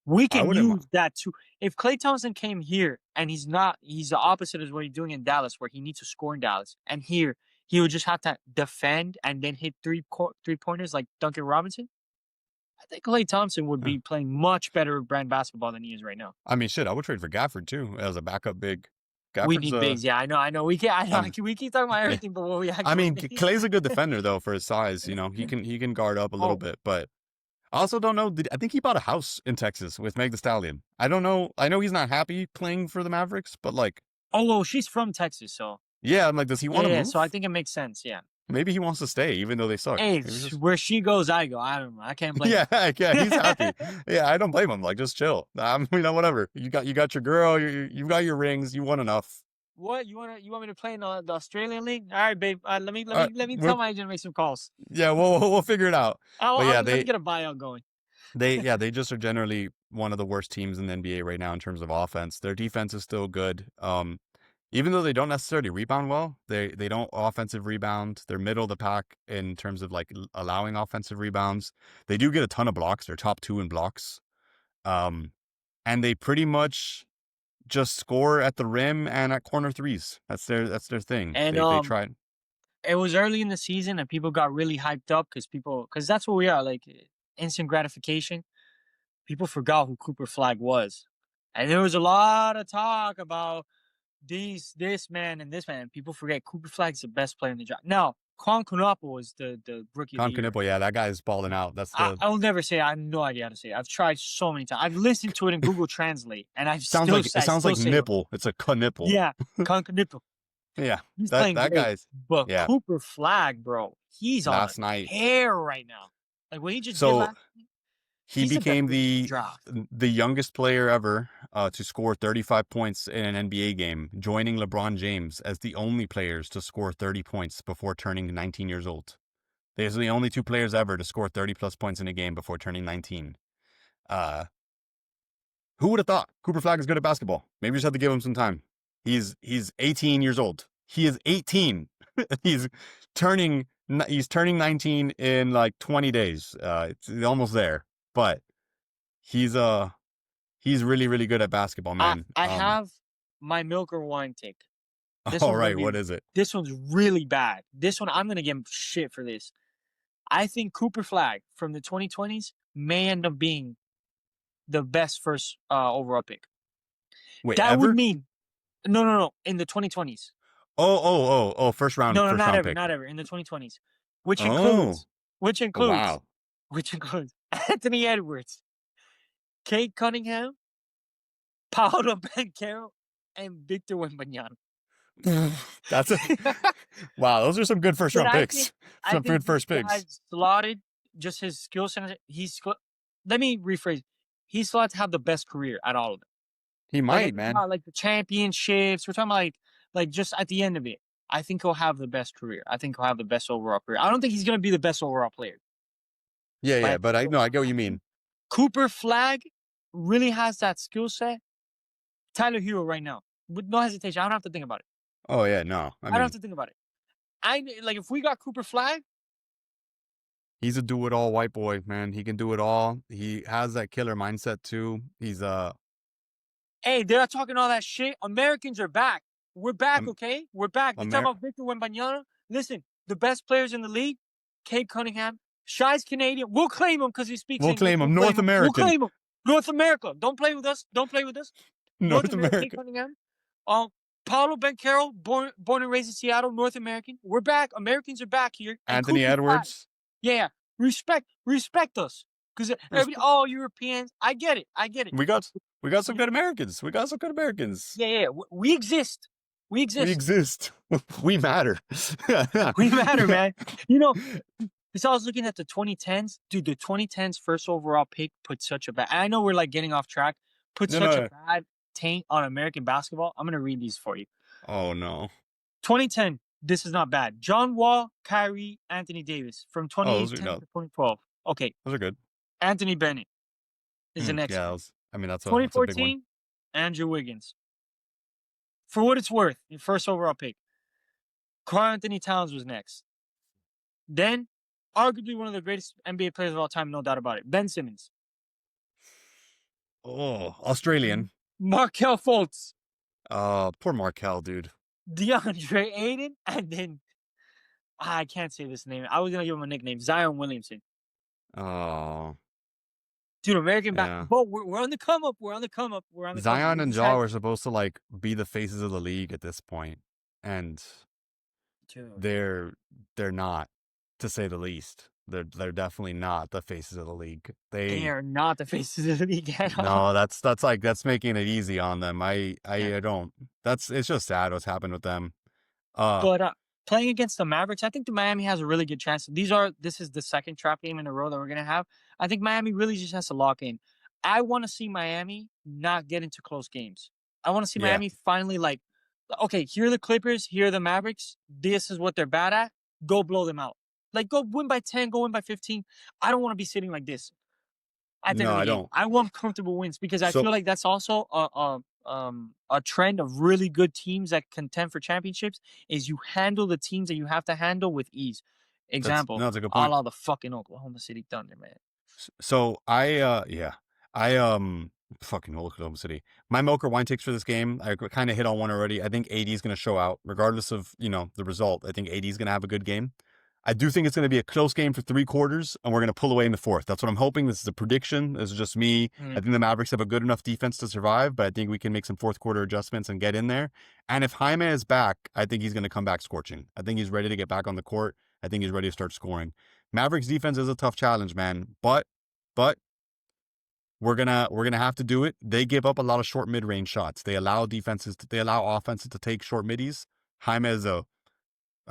We can use that too. If Klay Thompson came here and he's the opposite of what he's doing in Dallas, where he needs to score in Dallas, and here he would just have to defend and then hit three-pointers like Duncan Robinson, I think Klay Thompson would be playing much better brand basketball than he is right now. I mean, shit, I would trade for Gafford too as a backup big. We need bigs. Yeah, I know. We can't. We keep talking about everything, but what we actually. I mean, Klay's a good defender though for his size. You know, he can guard up a little bit, but I also don't know. I think he bought a house in Texas with Meg Thee Stallion. I don't know. I know he's not happy playing for the Mavericks, but like. Oh, well, she's from Texas, so. Yeah, I'm like, does he want to move? Yeah, so I think it makes sense. Yeah. Maybe he wants to stay, even though they suck. Hey, where she goes, I go. I don't know. I can't blame him. Yeah, he's happy. Yeah, I don't blame him. Like, just chill. Whatever. You got your girl. You got your rings. You won enough. What you want me to play in the Australian league? All right, babe. Let me tell my agent to make some calls. Yeah, we'll figure it out. Let me get a buyout going. They just are generally one of the worst teams in the NBA right now in terms of offense. Their defense is still good. Even though they don't necessarily rebound well, they don't offensive rebound. They're middle of the pack in terms of like allowing offensive rebounds. They do get a ton of blocks. They're top 2 in blocks. And they pretty much just score at the rim and at corner threes. That's their thing. And they tried. It was early in the season and people got really hyped up because that's what we are, like instant gratification. People forgot who Cooper Flag was. And there was a lot of talk about this man and this man. People forget Cooper Flag's the best player in the draft. Now, Konkonopoulos was the rookie of the year. Concanipo, yeah, that guy's balling out. That's the I will never say it. I have no idea how to say it. I've tried so many times. I've listened to it in Google Translate, and I sounds like say it. nipple. It's a nipple. Yeah, Konkonopoulos. Yeah, He's that playing that great. guy's But yeah. Cooper Flag, bro, he's on Last a night, tear right now. Like what he just did so last night, he he's the best became player in the draft. the youngest player ever to score 35 points in an NBA game, joining LeBron James as the only players to score 30 points before turning 19 years old. These are the only two players ever to score 30 plus points in a game before turning 19. Who would have thought Cooper Flag is good at basketball? Maybe we just have to give him some time. He's 18 years old. He is 18. he's turning 19 in like 20 days. It's almost there, but he's really really good at basketball, man. I have my milk or wine take. All right, what is it? This one's really bad. This one I'm gonna get shit for this. I think Cooper Flag from the 2020s may end up being the best first overall pick. Wait, That ever? would mean no in the 2020s. First round. No, first not round ever, pick. not ever in the 2020s, which Oh, includes wow. Anthony Edwards, Kate Cunningham, Paolo Banchero, and Victor Wembanyama. That's a wow. Those are some good first round picks. Some good first picks. Slotted, just his skill set. Let me rephrase. He's slotted to have the best career at all of them. He might, man. Like the championships. We're talking about like just at the end of it. I think he'll have the best career. I think he'll have the best overall career. I don't think he's gonna be the best overall player. Yeah, but I get what you mean. Cooper Flag really has that skill set. Tyler Hero right now, with no hesitation. I don't have to think about it. Oh yeah, no. I don't have to think about it. If we got Cooper Flag, he's a do-it-all white boy, man. He can do it all. He has that killer mindset too. He's hey, they're talking all that shit. Americans are back. We're back, okay? We're back. You talking about Victor Wembanyama? Listen, the best players in the league, Cade Cunningham. Shy's Canadian. We'll claim him because he speaks English. We'll claim him. North American. We'll claim him. North America. Don't play with us. North America. Cade Cunningham. Paolo Banchero, born and raised in Seattle, North American. We're back. Americans are back here. Anthony Edwards. Yeah. Respect us. Because all Europeans. I get it. We got some good Americans. Yeah. We exist. We We matter. We matter, man. You know, because I was looking at the 2010s. Dude, the 2010s first overall pick put such a bad... I know we're like getting off track. A bad taint on American basketball. I'm going to read these for you. Oh, no. 2010. This is not bad. John Wall, Kyrie, Anthony Davis. From 2010 to 2012. Okay. Those are good. Anthony Bennett is the next one. That's 2014, that's a big one. Andrew Wiggins. For what it's worth, your first overall pick. Karl Anthony Towns was next. Then, arguably one of the greatest NBA players of all time, no doubt about it. Ben Simmons. Oh, Australian. Markelle Fultz. Poor Markelle, dude. DeAndre Ayton, and then I can't say this name. I was gonna give him a nickname, Zion Williamson. Oh, dude, American basketball. We're on the come up. Zion and Ja were supposed to like be the faces of the league at this point, and they're not, to say the least. They're definitely not the faces of the league. They are not the faces of the league at all. No, that's making it easy on them. I don't. It's just sad what's happened with them. But playing against the Mavericks, I think the Miami has a really good chance. This is the second trap game in a row that we're gonna have. I think Miami really just has to lock in. I want to see Miami not get into close games. I want to see Miami finally okay, here are the Clippers, here are the Mavericks. This is what they're bad at. Go blow them out. Like, go win by 10, go win by 15. I don't want to be sitting like this. I don't. I want comfortable wins because I feel like that's also a trend of really good teams that contend for championships is you handle the teams that you have to handle with ease. Example, that's a good point. A la the fucking Oklahoma City Thunder, man. So I fucking Oklahoma City. My milk or wine takes for this game, I kind of hit on one already. I think AD is going to show out regardless of, the result. I think AD is going to have a good game. I do think it's going to be a close game for 3 quarters, and we're going to pull away in the 4th. That's what I'm hoping. This is a prediction. This is just me. I think the Mavericks have a good enough defense to survive, but I think we can make some 4th quarter adjustments and get in there. And if Jaime is back, I think he's going to come back scorching. I think he's ready to get back on the court. I think he's ready to start scoring. Mavericks defense is a tough challenge, man. But we're gonna have to do it. They give up a lot of short mid-range shots. They allow offenses to take short middies. Jaime is a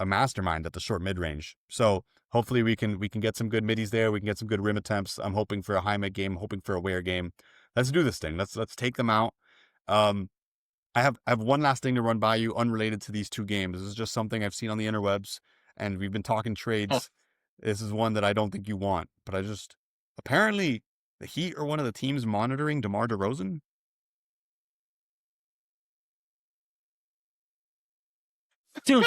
mastermind at the short mid-range. So hopefully we can get some good middies there. We can get some good rim attempts. I'm hoping for a Jaime game, hoping for a Ware game. Let's do this thing. Let's take them out. I have one last thing to run by you, unrelated to these two games. This is just something I've seen on the interwebs, and we've been talking trades. This is one that I don't think you want, but apparently the Heat are one of the teams monitoring DeMar DeRozan. Dude,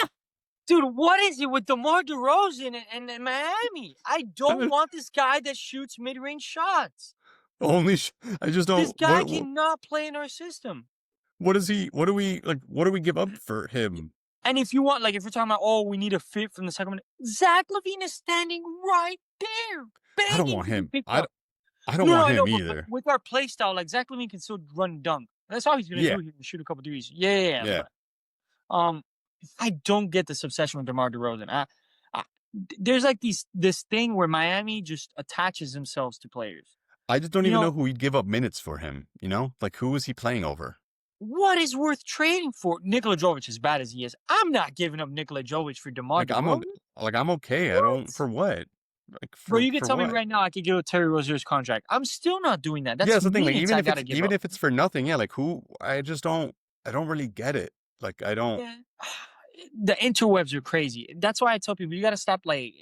what is it with DeMar DeRozan and Miami? I don't want this guy that shoots mid-range shots. I just don't. This guy cannot play in our system. What do we give up for him? And if you want, like, if you're talking about, we need a fit from the second one, Zach LaVine is standing right there. I don't want him. I don't want him either. With our play style, like, Zach LaVine can still run and dunk. That's all he's going to do. He can shoot a couple threes. Yeah. But, I don't get this obsession with DeMar DeRozan. There's like this thing where Miami just attaches themselves to players. I just don't even know who we'd give up minutes for him. Like, who is he playing over? What is worth trading for? Nikola Jovic, as bad as he is, I'm not giving up Nikola Jovic for DeMar DeRozan. I'm okay. What? I don't. For what? Bro, you can tell me right now I could give Terry Rozier's contract. I'm still not doing that. That's the thing. Like, even if it's for nothing, like who? I just don't. I don't really get it. Like, I don't. Yeah. The interwebs are crazy. That's why I tell people you got to stop. Like,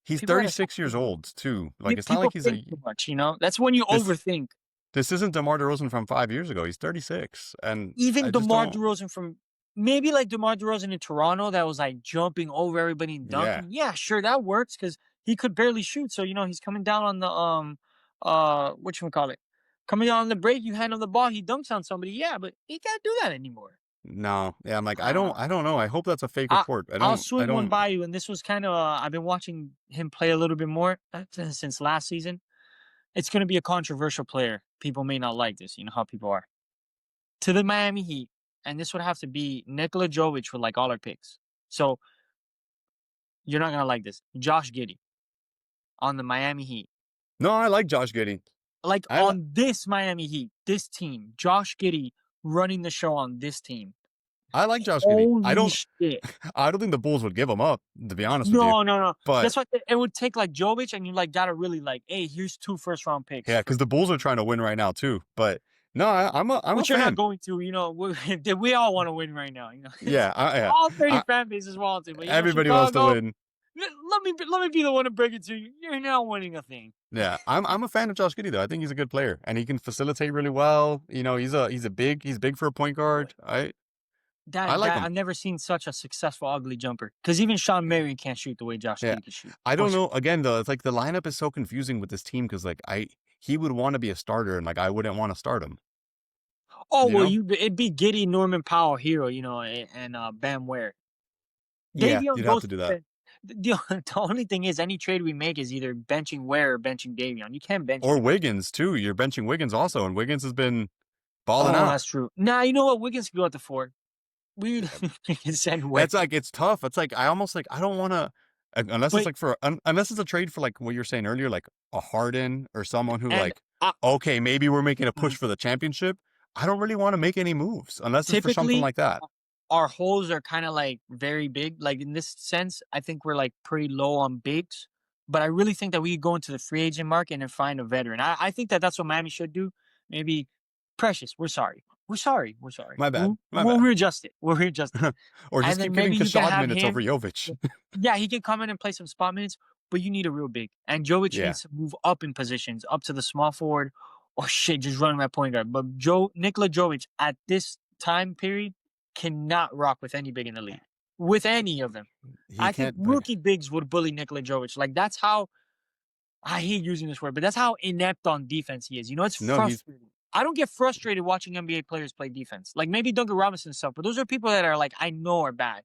he's 36 years old too. Like, it's not like he's too much. That's when you overthink. This isn't DeMar DeRozan from 5 years ago. He's 36, and even DeMar DeRozan from maybe like DeMar DeRozan in Toronto that was like jumping over everybody and dunking. Yeah, sure, that works because he could barely shoot. So he's coming down on the whatchamacallit, coming down on the break. You hand him the ball, he dunks on somebody. Yeah, but he can't do that anymore. No, yeah, I'm like I don't know. I hope that's a fake report. I'll swing one by you, and this was kind of I've been watching him play a little bit more since last season. It's going to be a controversial player. People may not like this. You know how people are. To the Miami Heat, and this would have to be Nikola Jovic with like all our picks. So you're not going to like this. Josh Giddey on the Miami Heat. No, I like Josh Giddey. Like on this Miami Heat, this team, Josh Giddey running the show on this team. I like Josh Giddey. I don't think the Bulls would give him up, to be honest with you. No. But that's why it would take like Jovic, and you like gotta really like, hey, here's 2 first-round picks. Yeah, because the Bulls are trying to win right now too. But no, I'm a Which you're fan. not going to. We all want to win right now. Yeah, all 30 fan bases want to. But everybody wants to win. Let me be the one to break it to you. You're not winning a thing. Yeah, I'm a fan of Josh Giddey though. I think he's a good player, and he can facilitate really well. He's big for a point guard. I like him. I've never seen such a successful ugly jumper. Because even Sean Marion can't shoot the way Josh Giddey can shoot. I don't know. Again, though, it's like the lineup is so confusing with this team because like he would want to be a starter, and like I wouldn't want to start him. It'd be Giddey, Norman Powell, Hero, and Bam Ware. Yeah, you'd have to do that. The only thing is, any trade we make is either benching Ware or benching Davion. You can't bench or Wiggins too. You're benching Wiggins also, and Wiggins has been balling out. That's true. Nah, you know what? Wiggins can go at the 4. We can send Ware. It's like it's tough. It's like I almost like I don't want to unless it's a trade for like what you're saying earlier, like a Harden or someone who okay, maybe we're making a push for the championship. I don't really want to make any moves unless it's for something like that. Our holes are kind of like very big. Like in this sense, I think we're like pretty low on bigs. But I really think that we could go into the free agent market and find a veteran. I think that's what Miami should do. Maybe Precious. We're sorry. My bad. We'll readjust it. Or just keep giving Kashad minutes over Jovic. Yeah, he can come in and play some spot minutes, but you need a real big. And Jovic needs to move up in positions, up to the small forward, or just running my point guard. But Nikola Jovic at this time period cannot rock with any big in the league. With any of them. I think rookie bigs would bully Nikola Jovic. Like, that's how, I hate using this word, but that's how inept on defense he is. It's frustrating. I don't get frustrated watching NBA players play defense. Like, maybe Duncan Robinson stuff, but those are people that are like, I know are bad.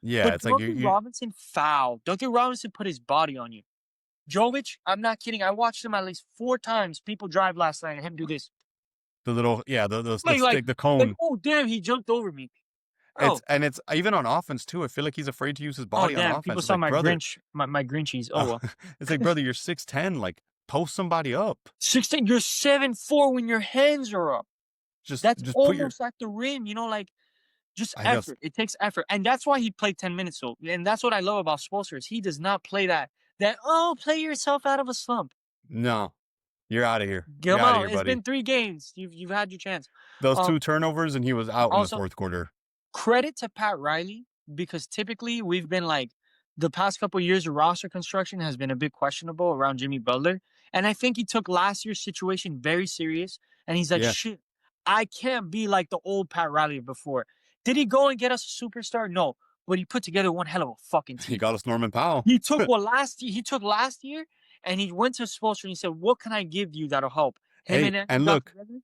Yeah, but it's like Duncan Robinson foul. Duncan Robinson put his body on you. Jovic, I'm not kidding. I watched him at least 4 times. People drive last night and him do this. The little, the cone. Like, oh, damn, he jumped over me. bro. It's even on offense too. I feel like he's afraid to use his Oh body on damn, people offense. It's saw like, my brother, My Grinchies. Oh well. it's like, brother, you're 6'10", like post somebody up. 16. You're 7'4" when your hands are up. That's Just put your almost at the rim. You know, like just I guess effort. It takes effort, and that's why he played 10 minutes. So, and that's what I love about Spoelstra is he does not play that. Oh, play yourself out of a slump. no. You're out of here. You're Come out of on, here, it's buddy. been 3 games. You've had your chance. Those Um, 2 turnovers and he was out in the Also, fourth quarter. credit to Pat Riley because typically we've been like the past couple years of roster construction has been a bit questionable around Jimmy Butler. And I think he took last year's situation very serious. And he's like, Yeah. shit, I can't be like the old Pat Riley before. Did he go and get us a superstar? No. But he put together one hell of a fucking He team. got us Norman Powell. He took last year and he went to Spoelstra and he said, what can I give you that'll help? Him Hey, and Andrew and got look, together.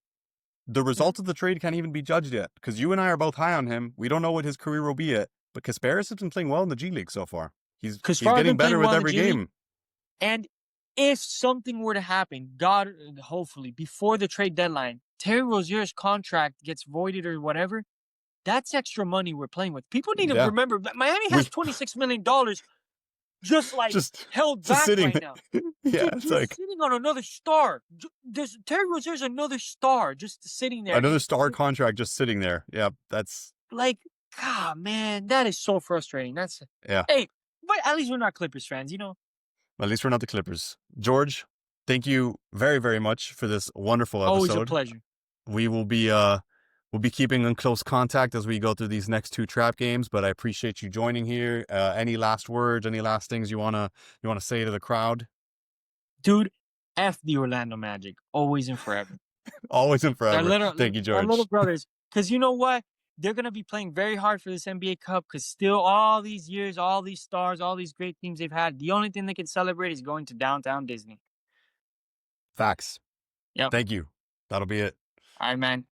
the Mhm. results of the trade can't even be judged yet because you and I are both high on him. We don't know what his career will be yet, but Kasparis has been playing well in the G League so far. Because He's Farah getting been better playing with well in the every G League. game. And if something were to happen, God, hopefully, before the trade deadline, Terry Rozier's contract gets voided or whatever, that's extra money we're playing with. People need to Yeah, remember that Miami has we $26 million just like just held just back sitting. right now. Yeah, Dude, it's you're like sitting on another star. Terry Rozier's another star just sitting there. another star contract just sitting there. Yeah, that's Like, God, man, that is so frustrating. yeah. Hey, but at least we're not Clippers fans, At least we're not the Clippers. George, thank you very, very much for this wonderful Always a episode. pleasure. We will be we'll be keeping in close contact as we go through these next 2 trap games, but I appreciate you joining here. Any last words, any last things you wanna say to the crowd? Dude, F the Orlando Magic, always and forever. Always and Our forever. little Thank you, our little George. brothers. Because you know what? They're gonna be playing very hard for this NBA Cup. Because still, all these years, all these stars, all these great teams they've had, the only thing they can celebrate is going to downtown Disney. Facts. Yep. Thank you. That'll be it. All right, man.